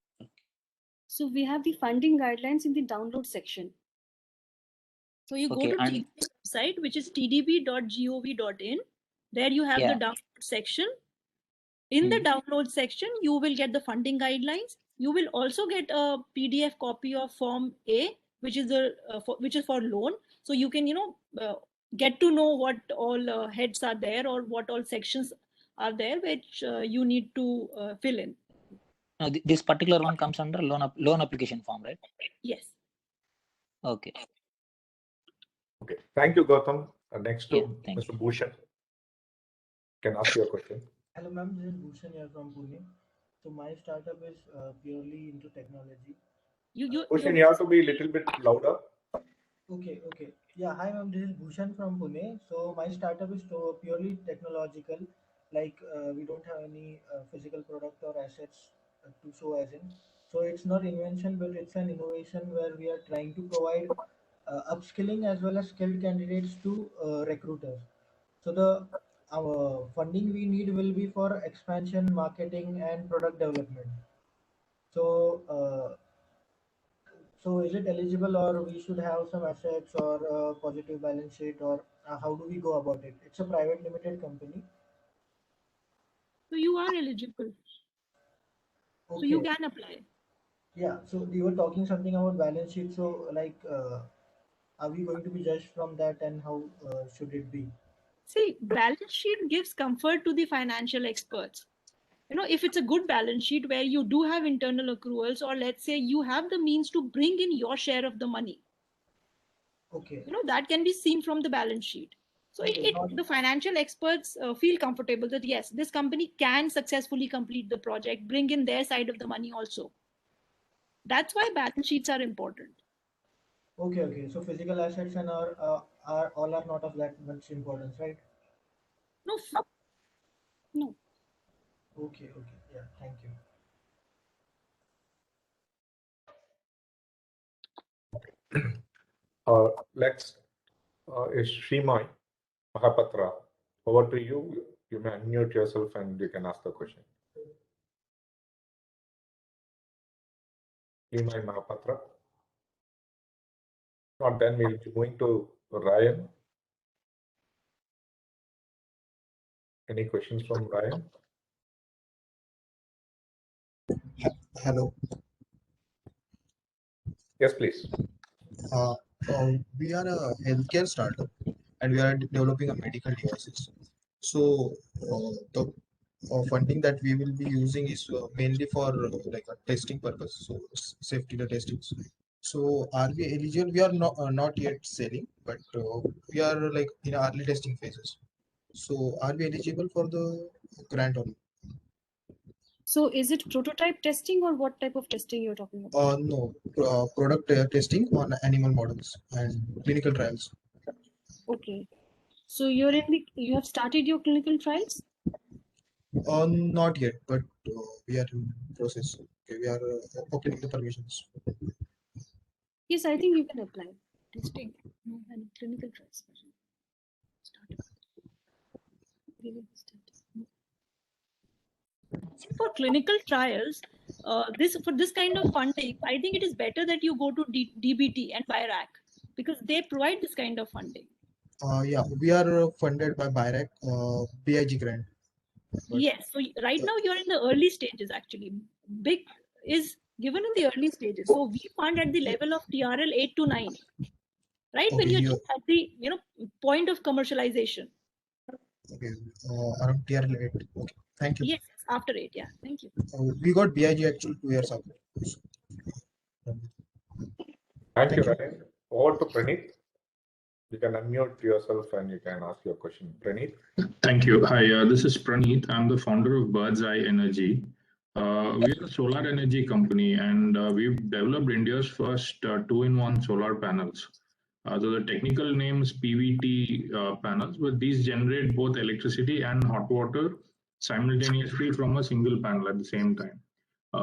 So we have the funding guidelines in the download section. So you go to TDB's website, which is tdb.gov.in. There you have the download section. In the download section, you will get the funding guidelines. You will also get a PDF copy of Form A, which is for loan. So you can get to know what all heads are there or what all sections are there which you need to fill in. No, this particular one comes under loan application form, right? Yes. Okay. Okay. Thank you, Gautam. Next to Mr. Bhushan. Can ask your question. Hello, ma'am. This is Bhushan here from Pune. So my startup is purely into technology. Bhushan, you have to be a little bit louder. Okay. Yeah, hi, ma'am. This is Bhushan from Pune. So my startup is purely technological. Like we don't have any physical product or assets to show as in. So it's not invention, but it's an innovation where we are trying to provide upskilling as well as skilled candidates to recruiters. So the funding we need will be for expansion, marketing, and product development. So, so is it eligible, or we should have some assets or a positive balance sheet, or how do we go about it? It's a private limited company. So you are eligible. Okay. So you can apply. Yeah. So you were talking something about balance sheet. So like, are we going to be judged from that, and how should it be? See, balance sheet gives comfort to the financial experts. If it's a good balance sheet where you do have internal accruals, or let's say you have the means to bring in your share of the money. Okay. That can be seen from the balance sheet. So the financial experts feel comfortable that yes, this company can successfully complete the project, bring in their side of the money also. That's why balance sheets are important. Okay. So physical assets and are not of that much importance, right? No. Okay. Yeah. Thank you. Let's is Srimay Mahapatra. Over to you. You may unmute yourself and you can ask the question. Srimay Mahapatra. Not then we'll be going to Ryan. Any questions from Ryan? Hello. Yes, please. We are a healthcare startup and we are developing a medical devices. So the funding that we will be using is mainly for like a testing purpose, so safety the testings. So are we eligible? We are not yet selling, but we are like in early testing phases. So are we eligible for the grant or not? So is it prototype testing or what type of testing you're talking about? No, product testing on animal models and clinical trials. Okay. So you have started your clinical trials? Not yet, but we are in process. Okay, we are obtaining the permissions. Yes, I think you can apply. Testing and clinical trials. For clinical trials, for this kind of funding, I think it is better that you go to DBT and BIRAC because they provide this kind of funding. Yeah, we are funded by BIRAC, BIG grant. But yes, so right now you're in the early stages actually. BIG is given in the early stages. So we fund at the level of TRL 8 to 9, right? Okay, When you're just at the point of commercialization. Okay, around TRL 8. Okay, thank you. Yes, after 8, yeah. Thank you. We got BIG actually 2 years ago. Thank you, Ryan. Over to Praneeth. You can unmute yourself and you can ask your question. Praneeth. Thank you. Hi, this is Praneeth. I'm the founder of Bird's Eye Energy. We're a solar energy company and we've developed India's first 2-in-1 solar panels. So the technical name is PVT panels, but these generate both electricity and hot water simultaneously from a single panel at the same time.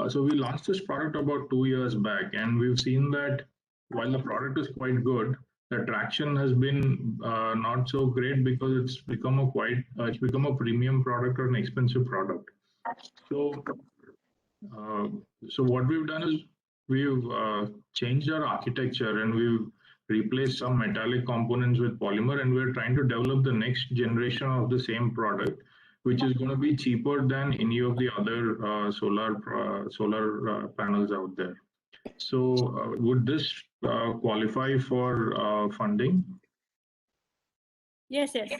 So we launched this product about 2 years back, and we've seen that while the product is quite good, the traction has been not so great because it's become a premium product or an expensive product. So, so what we've done is we've changed our architecture and we've replaced some metallic components with polymer, and we're trying to develop the next generation of the same product, which is going to be cheaper than any of the other solar panels out there. So would this qualify for funding? Yes, yes.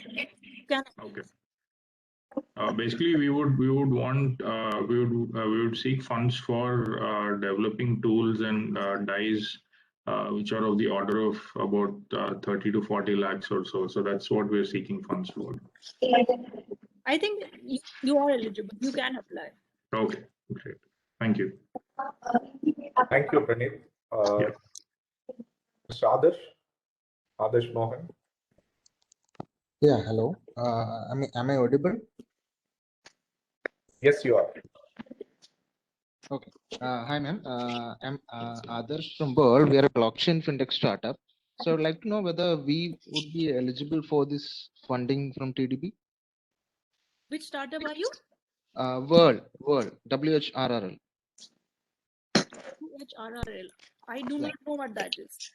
Okay. Basically, we would seek funds for developing tools and dies, which are of the order of about 30 to 40 lakhs or so. So that's what we're seeking funds for. I think you are eligible. You can apply. Okay, great. Thank you. Thank you, Praneeth. Mr. Adarsh Mohan. Yeah, hello. Am I audible? Yes, you are. Okay. Hi, ma'am. I'm Adarsh from Bird. We are a blockchain fintech startup. So I'd like to know whether we would be eligible for this funding from TDB. Which startup are you? World, WHRRL. WHRRL. I do not know what that is.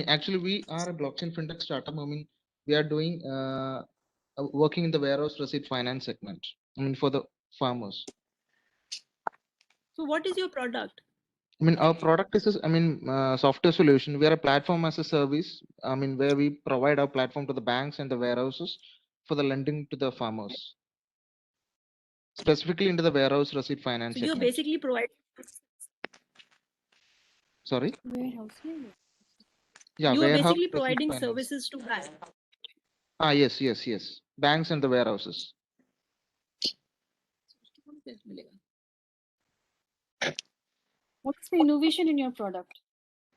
Actually, we are a blockchain fintech startup. We are doing working in the warehouse receipt finance segment. For the farmers. So what is your product? Our product is software solution. We are a platform as a service. Where we provide our platform to the banks and the warehouses for the lending to the farmers. Specifically into the warehouse receipt finance. So you're basically providing. Sorry. Warehouse. Yeah. You are basically providing services to banks. Yes. Banks and the warehouses. What's the innovation in your product?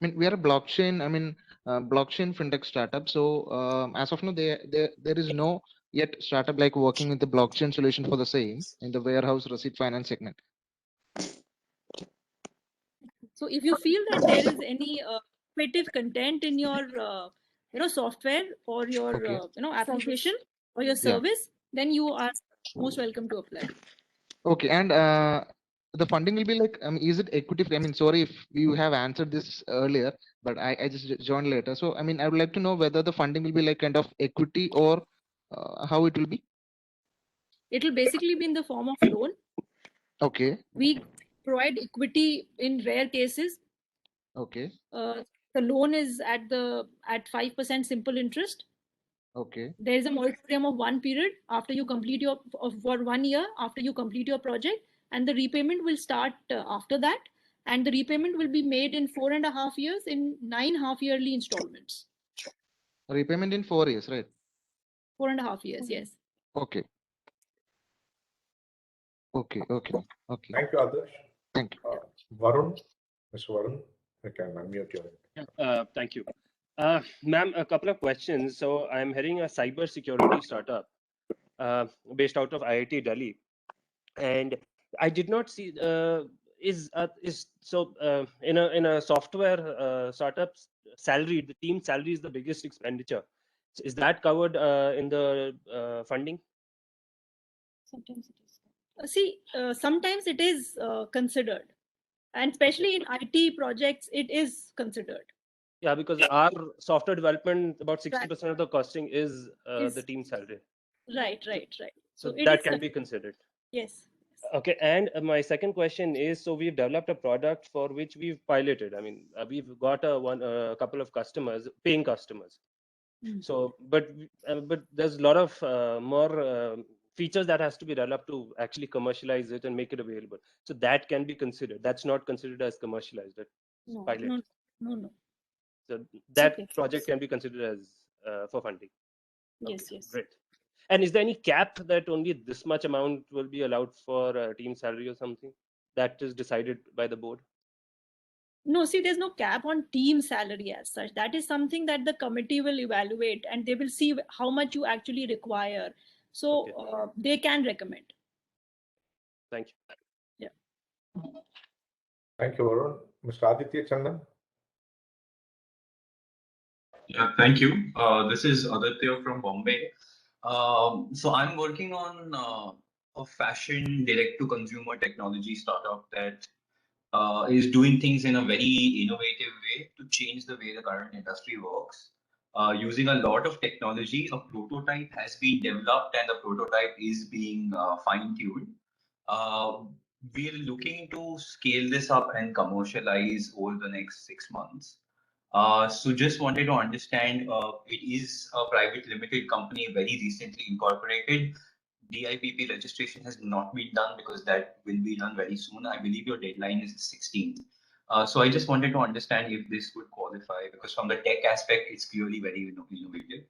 We are a blockchain. Blockchain fintech startup. So as of now, there is no yet startup like working with the blockchain solution for the same in the warehouse receipt finance segment. So if you feel that there is any innovative content in your software or your Okay. application or your Yeah. service, then you are most welcome to apply. Okay. And the funding will be like, is it equity? I mean, sorry if you have answered this earlier, but I just joined later. So, I mean, I would like to know whether the funding will be like kind of equity or how it will be. It will basically be in the form of loan. Okay. We provide equity in rare cases. Okay. The loan is at 5% simple interest. Okay. There is a moratorium of 1 period after you complete for 1 year after you complete your project, and the repayment will start after that, and the repayment will be made in 4.5 years in 9 half-yearly installments. Repayment in 4 years, right? 4.5 years, yes. Okay. Okay. Okay. Okay. Thank you, Adarsh. Thank you. Varun, Mr. Varun, you can unmute your. Thank you. Ma'am, a couple of questions. So I'm heading a cyber security startup based out of IIT Delhi, and I did not see in a software startup salary, the team salary is the biggest expenditure. So is that covered in the funding? Sometimes it is. Sometimes it is considered, and especially in IT projects, it is considered. Yeah, because our software development, about 60% of the costing is the team salary. Right. So that can be considered. Yes. Okay, and my second question is, so we've developed a product for which we've piloted. I mean, we've got a couple of customers, paying customers. So, but there's a lot of more features that has to be developed to actually commercialize it and make it available. So that can be considered. That's not considered as commercialized. Pilot. No. So that okay. project can be considered as for funding. Yes. Great. And is there any cap that only this much amount will be allowed for team salary or something that is decided by the board? No, see, there's no cap on team salary as such. That is something that the committee will evaluate, and they will see how much you actually require. So they can recommend. Thank you. Yeah. Thank you, Varun. Mr. Aditya Chandan. Yeah, thank you. This is Aditya from Bombay. So I'm working on a fashion direct-to-consumer technology startup that is doing things in a very innovative way to change the way the current industry works. Using a lot of technology, a prototype has been developed and the prototype is being fine-tuned. We're looking to scale this up and commercialize over the next 6 months. So just wanted to understand, it is a private limited company, very recently incorporated. DIPP registration has not been done because that will be done very soon. I believe your deadline is 16th. So I just wanted to understand if this would qualify, because from the tech aspect, it's clearly very innovative.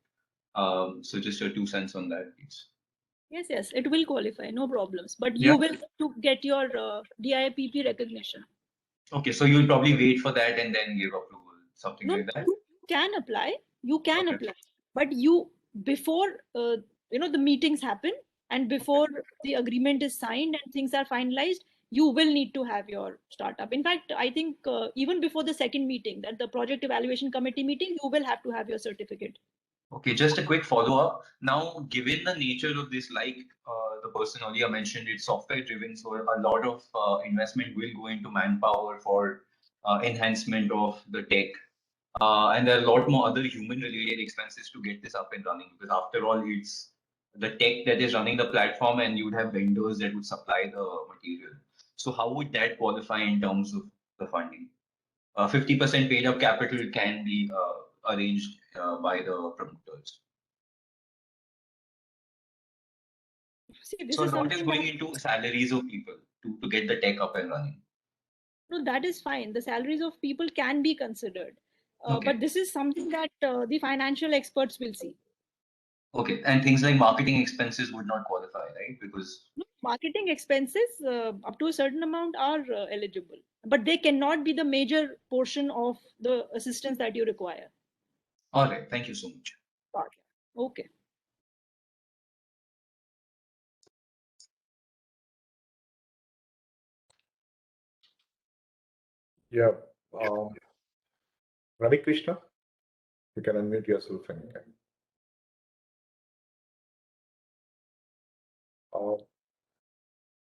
So just your 2 cents on that, please. Yes, it will qualify, no problems. But you will have to get your DIPP recognition. Okay, so you'll probably wait for that and then give approval, something like that. You can apply. But you, before the meetings happen and before the agreement is signed and things are finalized, you will need to have your startup. In fact, I think even before the second meeting, that the project evaluation committee meeting, you will have to have your certificate. Okay, just a quick follow-up. Now, given the nature of this, like the person earlier mentioned, it's software-driven, so a lot of investment will go into manpower for enhancement of the tech. And there are a lot more other human-related expenses to get this up and running, because after all, it's the tech that is running the platform, and you would have vendors that would supply the material. So how would that qualify in terms of the funding? 50% paid up capital can be arranged by the promoters. See, this So is what is something going into salaries of people to get the tech up and running? No, that is fine. The salaries of people can be considered. Okay. But this is something that the financial experts will see. Okay, and things like marketing expenses would not qualify, right? Because Marketing expenses up to a certain amount are eligible, but they cannot be the major portion of the assistance that you require. all right, thank you so much. Okay. Yeah. Ravi Krishna, you can unmute yourself and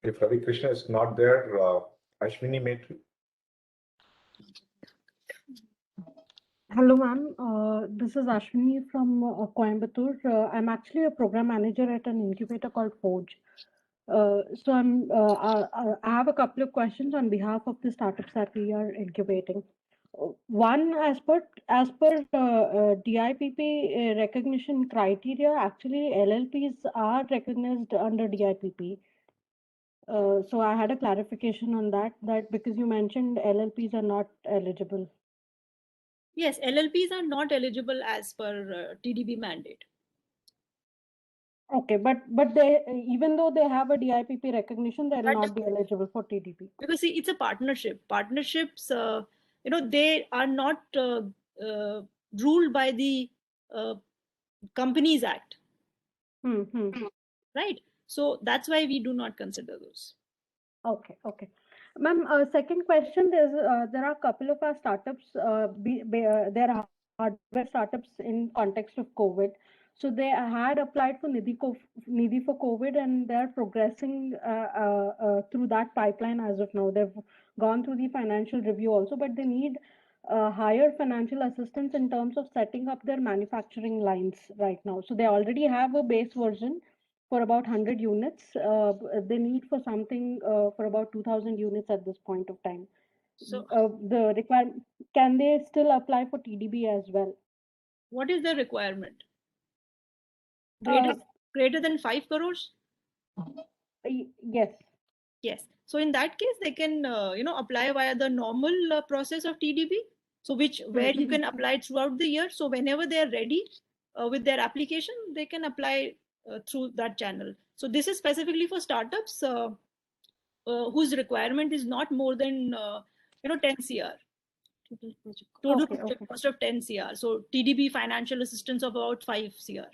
if Ravi Krishna is not there, Ashwini Maitri. Hello, ma'am. This is Ashwini from Coimbatore. I'm actually a program manager at an incubator called Forge. So I have a couple of questions on behalf of the startups that we are incubating. One, as per DIPP recognition criteria, actually LLPs are recognized under DIPP. So I had a clarification on that because you mentioned LLPs are not eligible. Yes, LLPs are not eligible as per TDB mandate. Okay, but they, even though they have a DIPP recognition, they will not be eligible for TDP. Because see, it's a partnership. Partnerships, they are not ruled by the Companies Act. Right? So that's why we do not consider those. Okay. Ma'am, second question, there are a couple of our startups, there are hardware startups in context of COVID. So they had applied for Nidhi for COVID and they're progressing through that pipeline as of now. They've gone through the financial review also, but they need higher financial assistance in terms of setting up their manufacturing lines right now. So they already have a base version for about 100 units. They need for something for about 2,000 units at this point of time. So the requirement, can they still apply for TDB as well? What is the requirement? Greater than 5 crores? Yes. Yes. So in that case, they can apply via the normal process of TDB. So where you can apply throughout the year. So whenever they are ready with their application, they can apply through that channel. So this is specifically for startups whose requirement is not more than 10 CR. Total project cost of 10 CR. So TDB financial assistance of about 5 CR.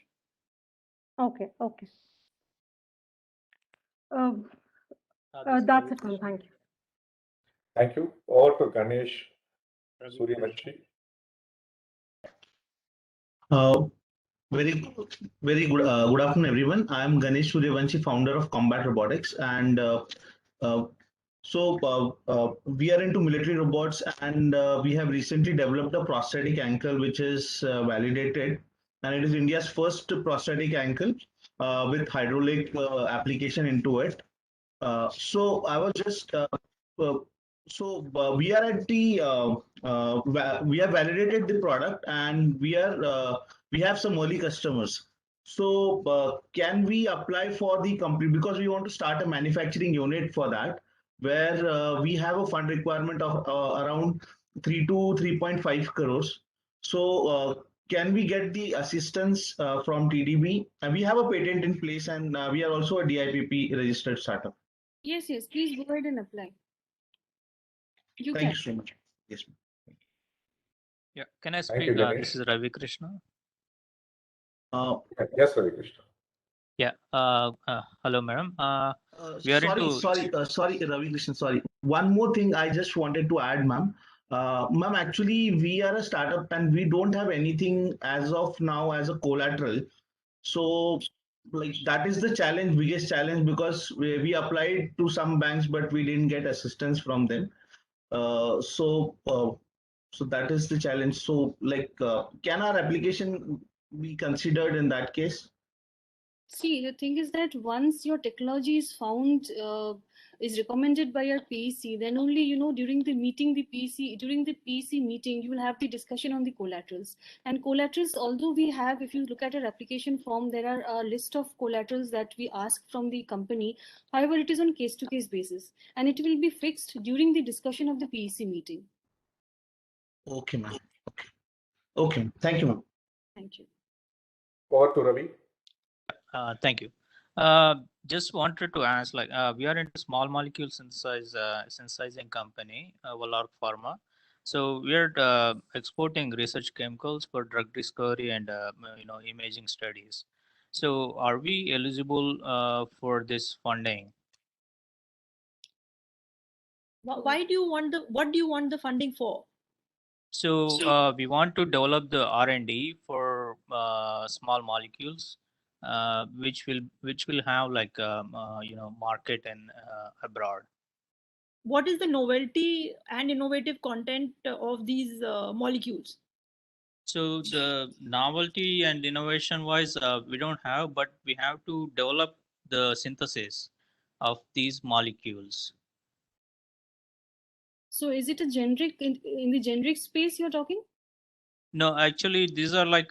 Okay. That's it, ma'am. Thank you. Thank you. Over to Ganesh Suryavanshi. Very good afternoon, everyone. I am Ganesh Suryavanshi, founder of Combat Robotics, and we are into military robots, and we have recently developed a prosthetic ankle which is validated, and it is India's first prosthetic ankle with hydraulic application into it. So I was just we are at the we have validated the product, and we have some early customers. So can we apply for the complete, because we want to start a manufacturing unit for that, where we have a fund requirement of around 3 to 3.5 crores. So can we get the assistance from TDB? And we have a patent in place, and we are also a DIPP registered startup. Yes, please go ahead and apply. Thank you so much. Yes, ma'am. Yeah, can I Thank speak? you, Ganesh. This is Ravi Krishna. Yes, Ravi Krishna. Yeah. Hello, madam. We are Sorry, Ravi Krishna. Sorry. One more thing I just wanted to add, ma'am. Ma'am, actually, we are a startup and we don't have anything as of now as a collateral. So, that is the biggest challenge, because we applied to some banks, but we didn't get assistance from them. So that is the challenge. So, can our application be considered in that case? See, the thing is that once your technology is found, is recommended by your PEC, then only, during the meeting, during the PEC meeting, you will have the discussion on the collaterals. And collaterals, although we have, if you look at our application form, there are a list of collaterals that we ask from the company. However, it is on case-to-case basis, and it will be fixed during the discussion of the PEC meeting. Okay, ma'am. Okay. Thank you, ma'am. Thank you. Over to Ravi. Thank you. Just wanted to ask, we are into small molecule synthesizing company, Valark Pharma. So we are exporting research chemicals for drug discovery and imaging studies. So are we eligible for this funding? What do you want the funding for? So we want to develop the R&D for small molecules, which will have like market and abroad. What is the novelty and innovative content of these molecules? So the novelty and innovation wise, we don't have, but we have to develop the synthesis of these molecules. So is it a generic in the generic space you're talking? No, actually, these are like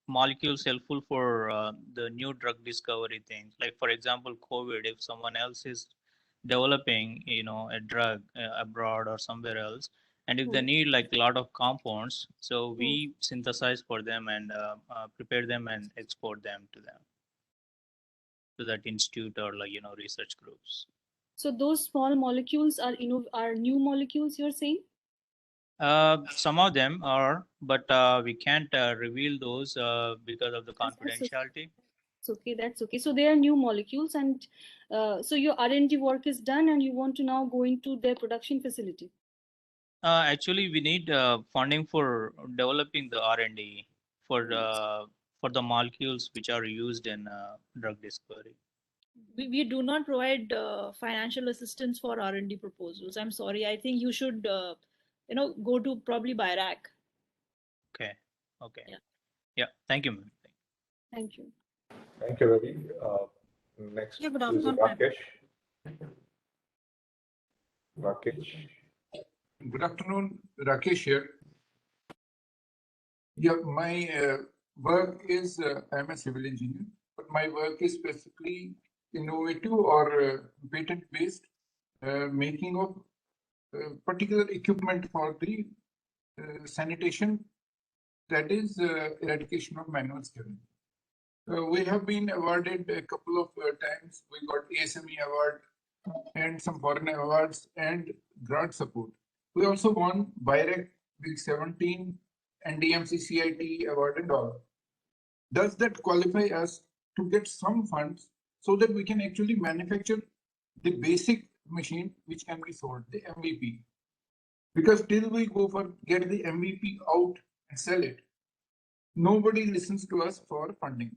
molecules helpful for the new drug discovery things. Like for example, COVID. If someone else is developing, a drug abroad or somewhere else, and if they need like a lot of compounds, so we synthesize for them and prepare them and export them to that institute or like research groups. So those small molecules are new molecules you're saying? Some of them are, but we can't reveal those because of the confidentiality. It's okay. That's okay. So they are new molecules, and so your R&D work is done, and you want to now go into their production facility. Actually, we need funding for developing the R&D for the molecules which are used in drug discovery. We do not provide financial assistance for R&D proposals. I'm sorry. I think you should, go to probably BIRAC. Okay. Yeah. Thank you, ma'am. Thank you. Thank you, Ravi. Next is Rakesh. Good afternoon, Rakesh here. Yeah, my work is, I'm a civil engineer, but my work is specifically innovative or patent-based making of particular equipment for the sanitation, that is eradication of manual scavenging. We have been awarded a couple of times. We got ASME award and some foreign awards and grant support. We also won BIRAC with 17 NDMC CIT award and all. Does that qualify us to get some funds so that we can actually manufacture the basic machine which can be sold, the MVP? Because till we go for get the MVP out and sell it, nobody listens to us for funding.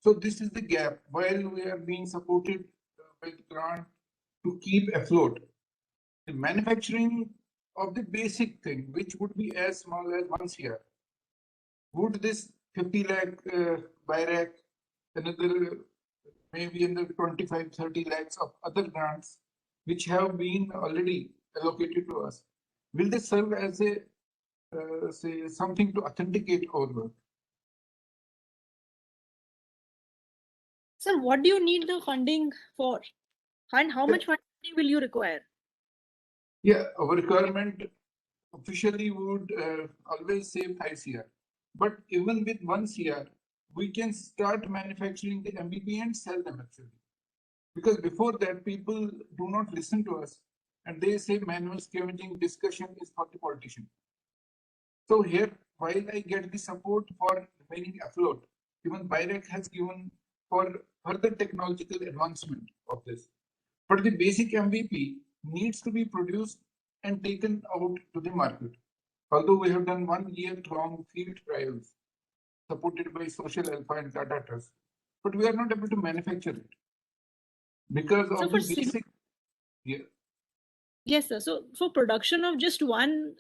So this is the gap. While we are being supported by the grant to keep afloat, the manufacturing of the basic thing, which would be as small as 1 CR, would this 50 lakh BIRAC, another maybe another 25-30 lakhs of other grants which have been already allocated to us, will they serve as a say something to authenticate our work? Sir, what do you need the funding for? And how much funding will you require? Yeah, our requirement officially would always say 5 CR. But even with 1 CR, we can start manufacturing the MVP and sell them actually. Because before that, people do not listen to us and they say manual scavenging discussion is for the politician. So here, while I get the support for remaining afloat, even BIRAC has given for further technological advancement of this. But the basic MVP needs to be produced and taken out to the market. Although we have done 1 year-long field trials supported by Social Alpha and Tata Trust, but we are not able to manufacture it because of the basic. Yeah. Yes, sir. So for production of just one,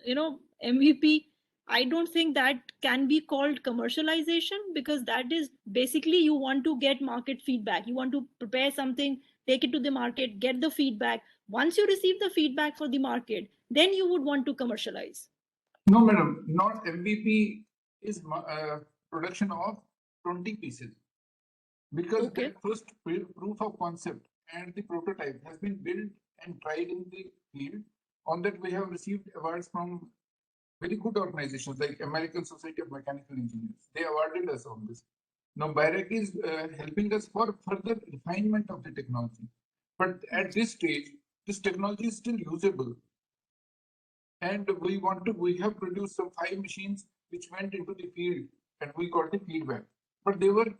MVP, I don't think that can be called commercialization, because that is basically you want to get market feedback. You want to prepare something, take it to the market, get the feedback. Once you receive the feedback for the market, then you would want to commercialize. No, madam, not MVP is production of 20 pieces. Because the first proof of concept and the prototype has been built and tried in the field. On that, we have received awards from very good organizations like American Society of Mechanical Engineers. They awarded us on this. Now, BIRAC is helping us for further refinement of the technology. But at this stage, this technology is still usable. And we have produced some 5 machines which went into the field and we got the feedback. But they were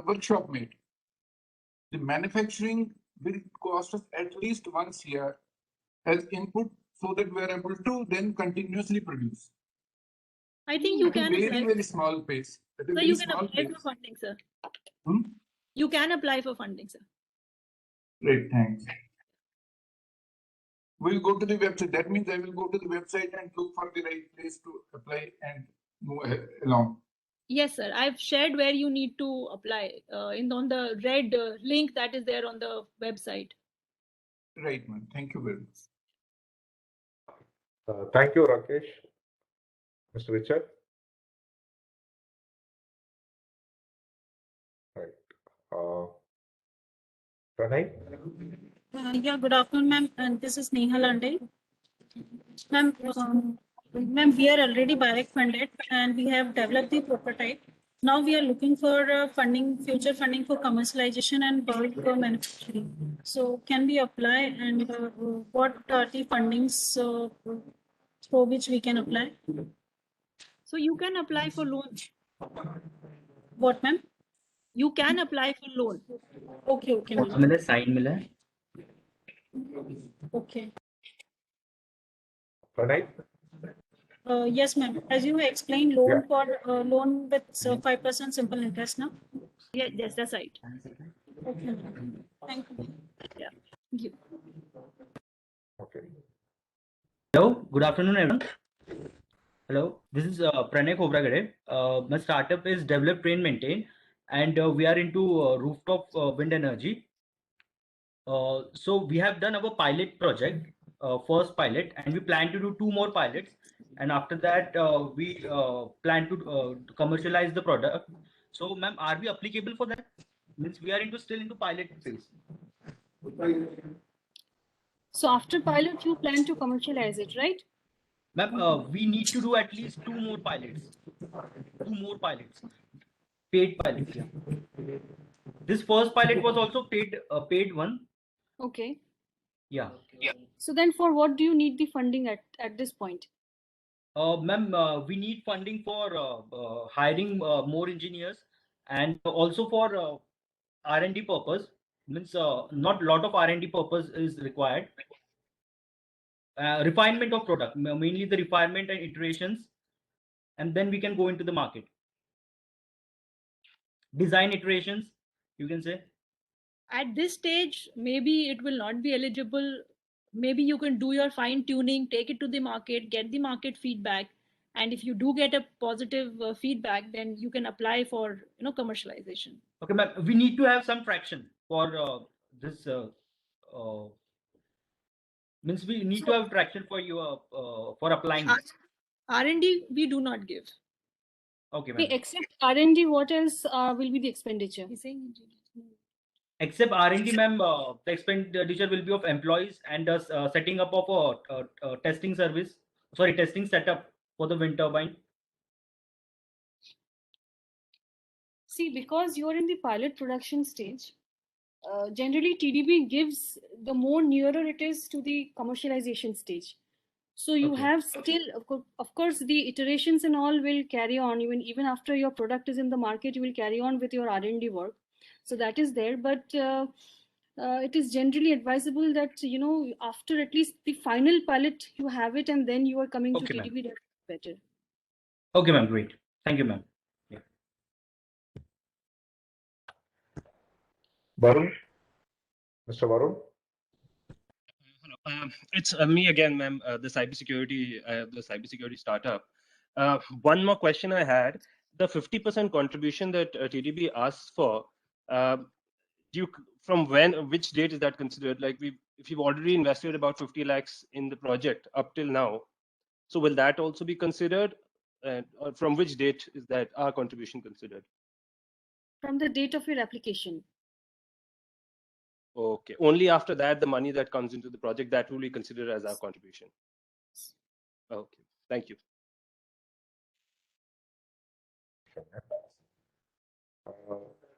workshop made. The manufacturing will cost us at least 1 CR as input so that we are able to then continuously produce. I think you At a can very, apply. very small pace. At a Sir, very you can small apply pace. for funding, sir. Hmm? You can apply for funding, sir. Great, thanks. We'll go to the website. That means I will go to the website and look for the right place to apply and move along. Yes, sir. I've shared where you need to apply on the red link that is there on the website. Right, man. Thank you very much. Thank you, Rakesh. Mr. Richard? Right. Pranay? Yeah, good afternoon, ma'am. And this is Neha Lande. Ma'am, ma'am, we are already direct funded and we have developed the prototype. Now we are looking for funding, future funding for commercialization and bulk manufacturing. So can we apply and what are the fundings for which we can apply? So you can apply for loan. What, ma'am? You can apply for loan. Okay, okay, कौन सा ma'am. मिला sign मिला है Okay. Pranay? Yes, ma'am. As you explained, loan for loan with 5% simple interest, now. Yeah, yes, that's right. Okay, ma'am. Thank you. Yeah. Thank you. Okay. Hello, good afternoon, everyone. Hello, this is Pranay Khobragade. My startup is Develop, Train, Maintain, and we are into rooftop wind energy. So we have done our pilot project, first pilot, and we plan to do 2 more pilots. And after that, we plan to commercialize the product. So, ma'am, are we applicable for that? Means we are still into pilot phase. So after pilot, you plan to commercialize it, right? Ma'am, we need to do at least 2 more pilots. 2 more pilots. Paid pilots, yeah. This first pilot was also paid one. Okay. Yeah. So then for what do you need the funding at this point? Ma'am, we need funding for hiring more engineers and also for R&D purpose. Means not a lot of R&D purpose is required. Refinement of product, mainly the refinement and iterations, and then we can go into the market. Design iterations, you can say. At this stage, maybe it will not be eligible. Maybe you can do your fine tuning, take it to the market, get the market feedback, and if you do get a positive feedback, then you can apply for commercialization. Okay, ma'am, we need to have some traction for this. Means we need to have traction for you for applying. R&D we do not give. Okay, Okay, ma'am. except R&D, what else will be the expenditure? Except R&D, ma'am, the expenditure will be of employees and setting up of a testing service. Sorry, testing setup for the wind turbine. See, because you're in the pilot production stage, generally TDB gives the more nearer it is to the commercialization stage. So you Okay. have still, of course, the iterations and all will carry on even after your product is in the market. You will carry on with your R&D work. So that is there, but it is generally advisable that after at least the final pilot you have it, and then you are coming Okay, to ma'am. TDB. That's better. Okay, ma'am. Great. Thank you, ma'am. Varun? Mr. Varun? It's me again, ma'am. The cybersecurity startup. One more question I had: the 50% contribution that TDB asks for. From which date is that considered? Like if you've already invested about 50 lakhs in the project up till now, so will that also be considered? Or from which date is that our contribution considered? From the date of your application. Okay. Only after that, the money that comes into the project, that will be considered as our contribution. Okay. Thank you.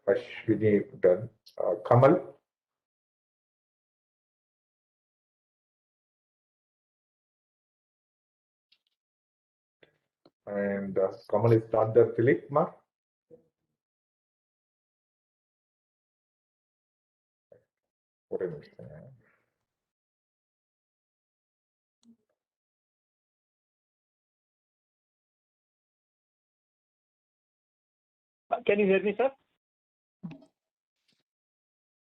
Ashwini done. Kamal? And Kamal is not there. Philip, ma? What a minute. Can you hear me, sir?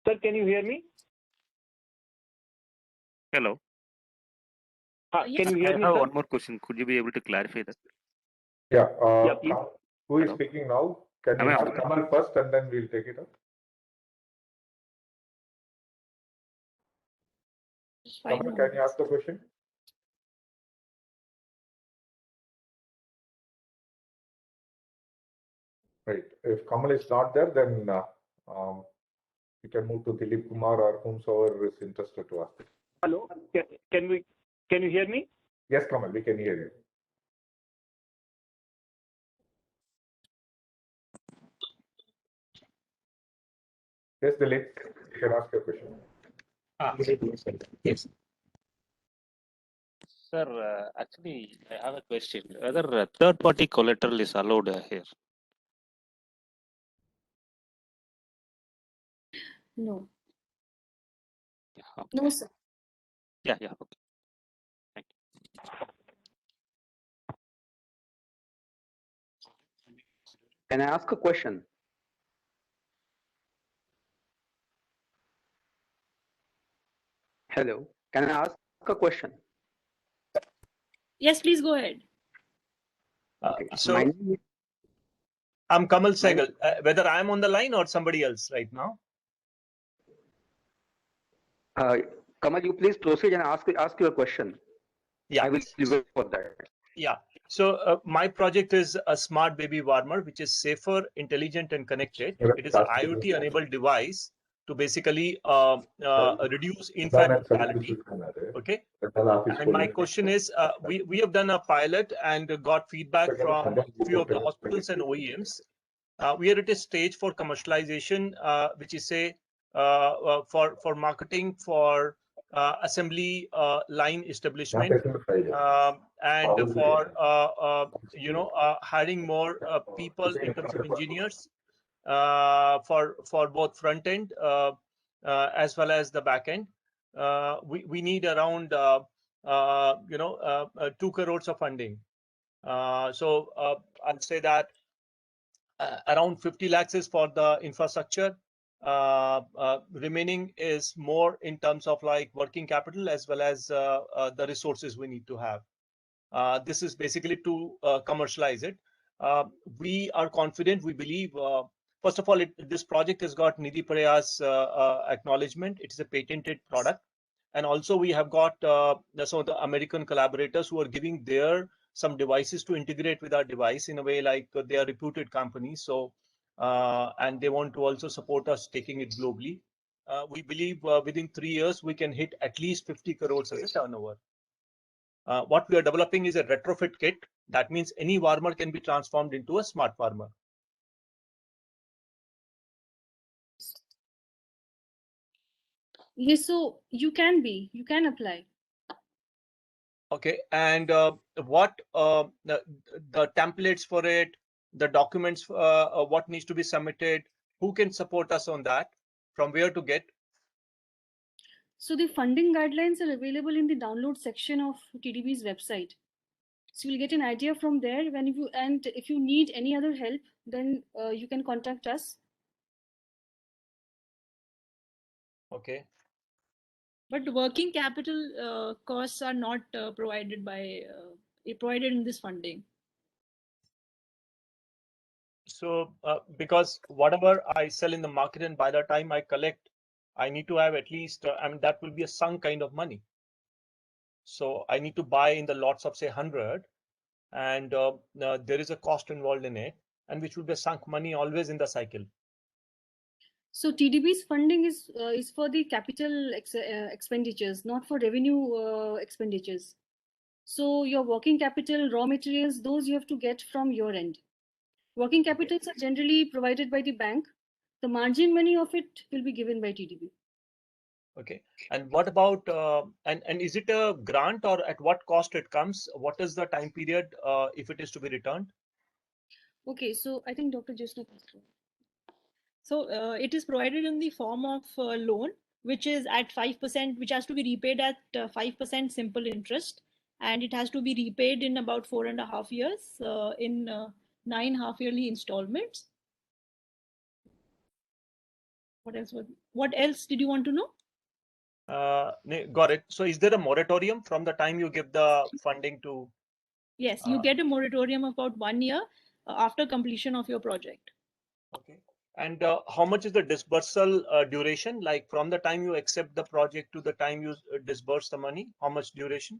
Sir, can you hear me? Hello. Can you hear me, I have sir? one more question. Could you be able to clarify that? Yeah. Yeah, please. Who is Hello? speaking now? Can Am we I have audible? Kamal first and then we'll take it up? Kamal, can you ask the question? Right. If Kamal is not there, then you can move to Dilip Kumar or whomsoever is interested to ask. Hello. Can you hear me? Yes, Kamal, we can hear you. Yes, Dilip, you can ask your question. Yes. Sir, actually, I have a question. Whether third-party collateral is allowed here? No. Yeah, okay. No, sir. Yeah, okay. Thank you. Can I ask a question? Hello, can I ask a question? Yes, please go ahead. Okay. So My name is, I'm Kamal Sehgal. Whether I'm on the line or somebody else right now? Kamal, you please proceed and ask your question. Yeah. I will wait for that. Yeah. So my project is a smart baby warmer, which is safer, intelligent, and connected. It is an IoT-enabled device to basically reduce infant mortality. Okay. And my question is, we have done a pilot and got feedback from a few of the hospitals and OEMs. We are at a stage for commercialization, which is say for marketing, for assembly line establishment, and for hiring more people in terms of engineers for both front end as well as the back end. We need around 2 crores of funding. So I'd say that around 50 lakhs is for the infrastructure. Remaining is more in terms of like working capital as well as the resources we need to have. This is basically to commercialize it. We are confident. We believe, first of all, this project has got Nidhi Praya's acknowledgement. It is a patented product. And also we have got some of the American collaborators who are giving their some devices to integrate with our device in a way like they are reputed companies. So, and they want to also support us taking it globally. We believe within 3 years, we can hit at least 50 crores as a turnover. What we are developing is a retrofit kit. That means any warmer can be transformed into a smart warmer. Yes, so you can apply. Okay, and what the templates for it, the documents, what needs to be submitted, who can support us on that, from where to get? So the funding guidelines are available in the download section of TDB's website. So you'll get an idea from there. If you need any other help, then you can contact us. Okay. But working capital costs are not provided in this funding. So because whatever I sell in the market and by the time I collect, I need to have at least, that will be a sunk kind of money. So I need to buy in the lots of say 100, and there is a cost involved in it, and which will be sunk money always in the cycle. So TDB's funding is for the capital expenditures, not for revenue expenditures. So your working capital, raw materials, those you have to get from your end. Working capitals are generally provided by the bank. The margin money of it will be given by TDB. Okay. And what about, and is it a grant or at what cost it comes? What is the time period if it is to be returned? Okay, so I think Dr. Jyotsna. So it is provided in the form of a loan, which is at 5%, which has to be repaid at 5% simple interest. And it has to be repaid in about 4.5 years in 9 half-yearly installments. What else did you want to know? Got it. So is there a moratorium from the time you give the funding to? Yes, you get a moratorium about 1 year after completion of your project. Okay. And how much is the dispersal duration? Like from the time you accept the project to the time you disburse the money, how much duration?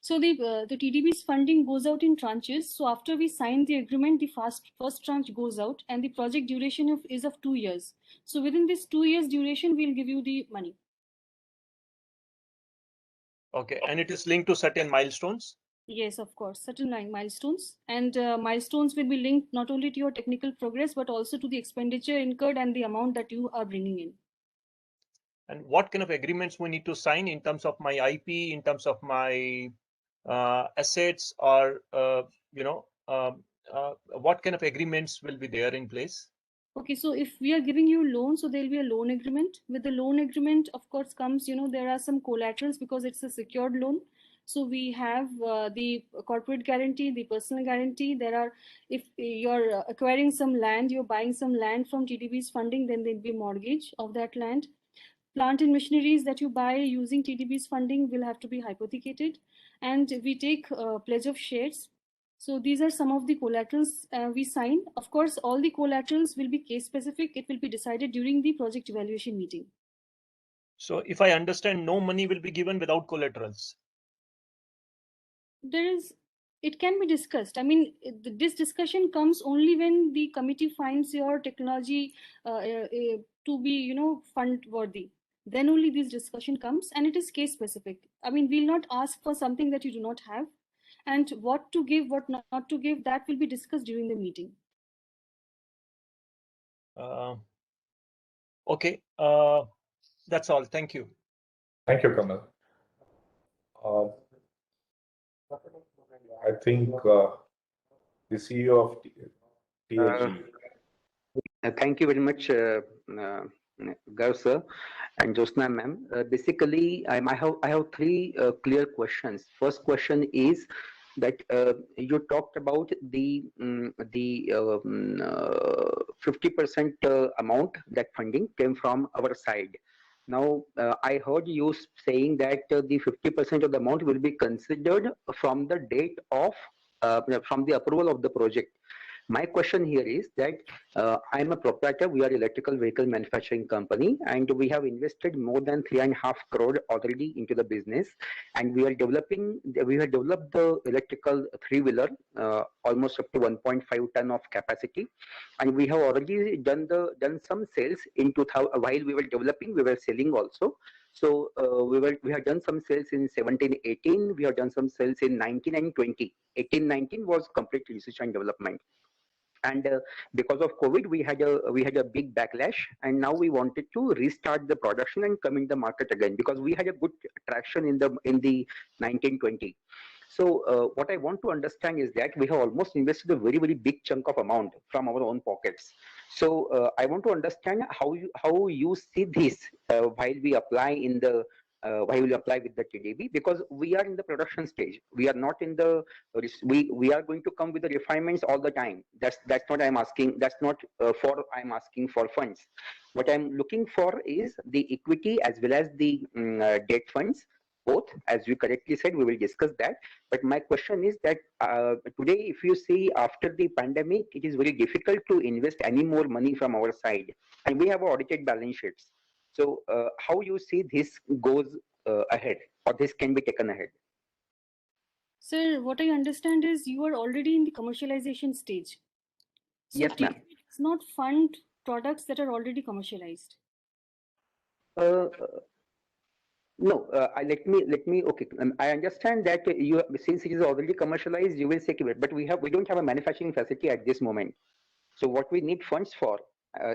So the TDB's funding goes out in tranches. So after we sign the agreement, the first tranche goes out, and the project duration is of 2 years. So within this 2 years duration, we'll give you the money. Okay, and it is linked to certain milestones? Yes, of course, certain milestones, and milestones will be linked not only to your technical progress, but also to the expenditure incurred and the amount that you are bringing in. And what kind of agreements we need to sign in terms of my IP, in terms of my assets, or what kind of agreements will be there in place? Okay, so if we are giving you loan, so there'll be a loan agreement. With the loan agreement, of course, comes, there are some collaterals because it's a secured loan. So we have the corporate guarantee, the personal guarantee. There are, if you're acquiring some land, you're buying some land from TDB's funding, then there'll be mortgage of that land. Plant and machineries that you buy using TDB's funding will have to be hypothecated. And we take pledge of shares. So these are some of the collaterals we sign. Of course, all the collaterals will be case specific. It will be decided during the project evaluation meeting. So if I understand, no money will be given without collaterals. It can be discussed. I mean, this discussion comes only when the committee finds your technology to be, fund worthy. Then only this discussion comes, and it is case specific. I mean, we'll not ask for something that you do not have, and what to give, what not to give, that will be discussed during the meeting. Okay, that's all. Thank you. Thank you, Kamal. I think the CEO of TLG. Thank you very much, Gaurav sir and Jyotsna ma'am. Basically, I have three clear questions. First question is that you talked about the 50% amount that funding came from our side. Now, I heard you saying that the 50% of the amount will be considered from the date of from the approval of the project. My question here is that I'm a proprietor. We are electrical vehicle manufacturing company, and we have invested more than 3.5 crore already into the business. And we have developed the electrical three-wheeler almost up to 1.5 ton of capacity. And we have already done some sales in 2000. While we were developing, we were selling also. So we have done some sales in 17-18. We have done some sales in 19 and 20. 18-19 was complete research and development. And because of COVID, we had a big backlash, and now we wanted to restart the production and come in the market again because we had a good traction in the 1920. So what I want to understand is that we have almost invested a very, very big chunk of amount from our own pockets. So I want to understand how you see this while we apply in the why will you apply with the TDB? Because we are in the production stage. We are not in the we are going to come with the refinements all the time. That's not I'm asking. That's not I'm asking for funds. What I'm looking for is the equity as well as the debt funds. Both, as you correctly said, we will discuss that. But my question is that today, if you see after the pandemic, it is very difficult to invest any more money from our side, and we have audited balance sheets. So how you see this goes ahead, or this can be taken ahead? Sir, what I understand is you are already in the commercialization stage. So yes, ma'am. It's not fund products that are already commercialized. No, let me. Okay, I understand that you, since it is already commercialized, you will secure it. But we don't have a manufacturing facility at this moment. So what we need funds for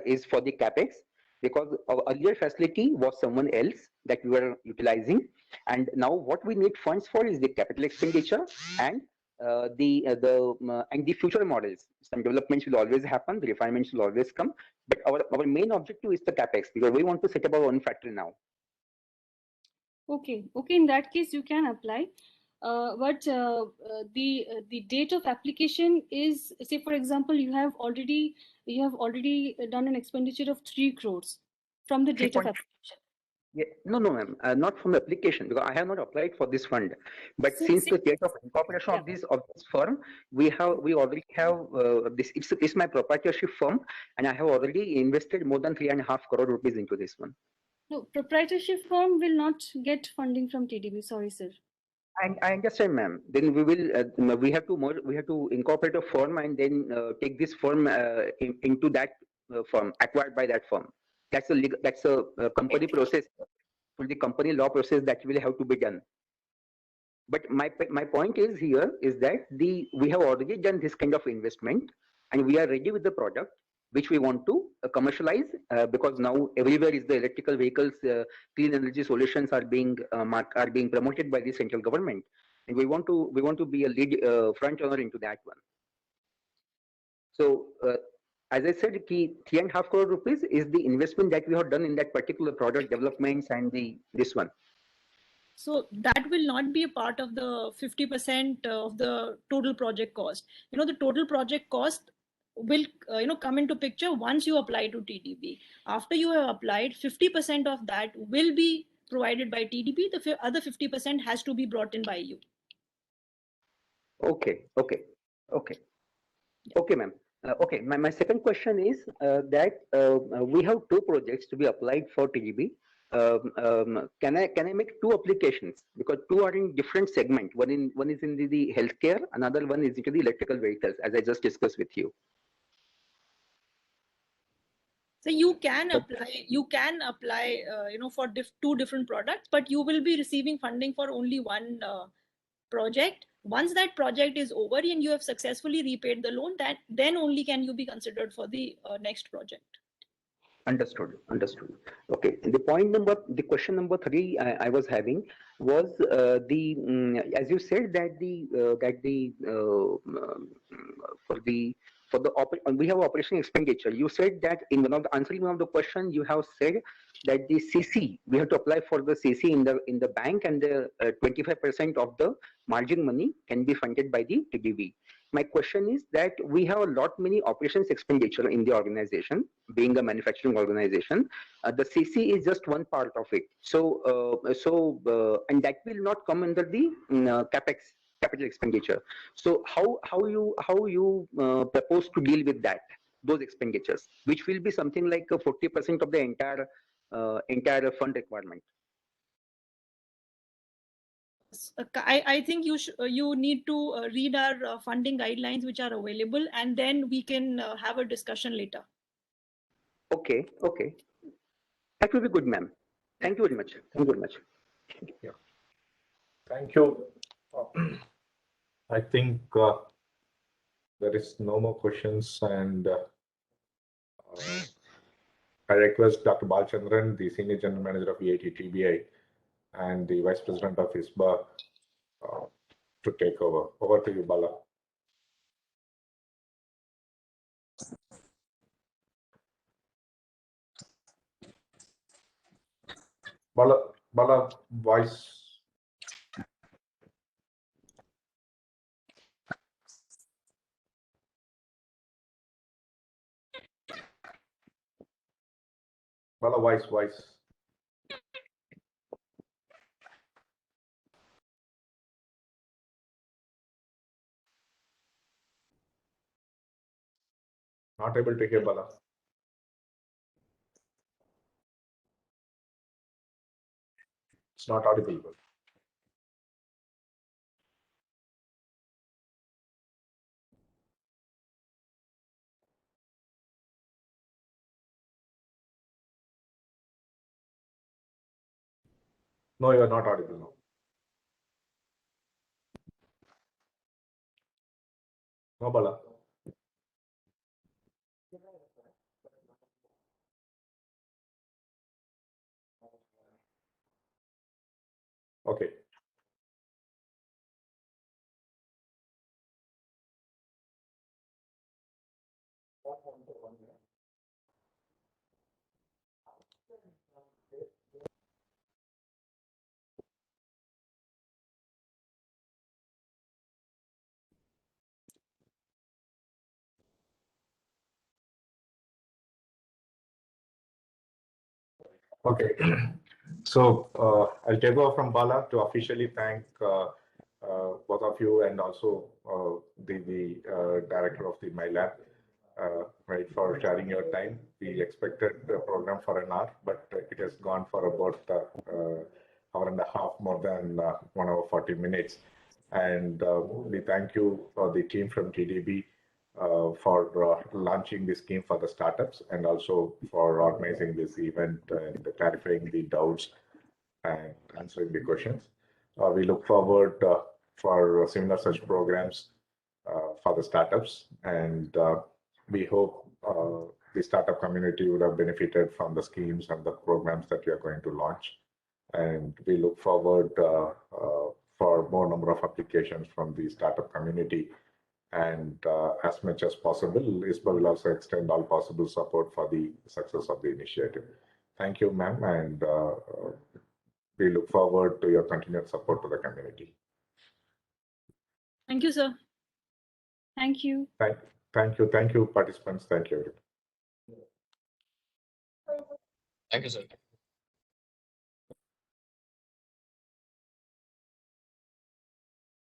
is for the capex, because our earlier facility was someone else that we were utilizing, and now what we need funds for is the capital expenditure and the future models. Some developments will always happen, the refinements will always come, but our main objective is the capex because we want to set up our own factory now. Okay. In that case, you can apply. The date of application is, say for example, you have already done an expenditure of 3 crores from the date of 3. application. Yeah, no, ma'am, not from the application because I have not applied for this fund. But since Since the date of incorporation of this firm, we already have this. It's my proprietorship firm, and I have already invested more than 3.5 crore rupees into this one. No, proprietorship firm will not get funding from TDB. Sorry, sir. I understand, ma'am. Then we have to incorporate a firm and then take this firm into that firm acquired by that firm. That's a company process, for the company law process that will have to be done. But my point is here is that we have already done this kind of investment and we are ready with the product which we want to commercialize because now everywhere is the electrical vehicles, clean energy solutions are being promoted by the central government, and we want to be a lead front runner into that one. So as I said, 3.5 crore rupees is the investment that we have done in that particular product developments and this one. So that will not be a part of the 50% of the total project cost. You know, the total project cost will come into picture once you apply to TDB. After you have applied, 50% of that will be provided by TDB. The other 50% has to be brought in by you. Okay, ma'am. Okay, my second question is that we have 2 projects to be applied for TDB. Can I make 2 applications because 2 are in different segment? One is in the healthcare, another one is into the electrical vehicles, as I just discussed with you. So you can apply, for 2 different products, but you will be receiving funding for only one project. Once that project is over and you have successfully repaid the loan, then only can you be considered for the next project. Understood. Okay. The question number 3 I was having was as you said that we have operation expenditure. You said that in answering one of the question you have said that the CC we have to apply for the CC in the bank, and the 25% of the margin money can be funded by the TDB. My question is that we have a lot many operations expenditure in the organization, being a manufacturing organization. The CC is just one part of it. So and that will not come under the capex, capital expenditure. So how you propose to deal with those expenditures, which will be something like 40% of the entire fund requirement? I think you need to read our funding guidelines which are available, and then we can have a discussion later. Okay. That will be good, ma'am. Thank you very much. Yeah. Thank you. I think there is no more questions, and I request Dr. Balchandran, the Senior General Manager of EIT TBI, and the Vice President of ISBA to take over. Over to you, Bala. Bala, voice. Bala, voice. Not able to hear Bala. It's not audible. No, you are not audible now. No, Bala. Okay. Okay. So I'll take over from Bala to officially thank both of you and also the director of the MyLab, right, for sharing your time. We expected the program for an hour, but it has gone for about hour and a half, more than 1 hour 40 minutes. And we thank you for the team from TDB for launching this scheme for the startups and also for organizing this event and clarifying the doubts and answering the questions. We look forward for similar such programs for the startups, and we hope the startup community would have benefited from the schemes and the programs that we are going to launch. And we look forward for more number of applications from the startup community. And as much as possible, ISBA will also extend all possible support for the success of the initiative. Thank you, ma'am, and we look forward to your continued support to the community. Thank you, sir. Thank you. Thank you, participants. Thank you. Thank you, sir.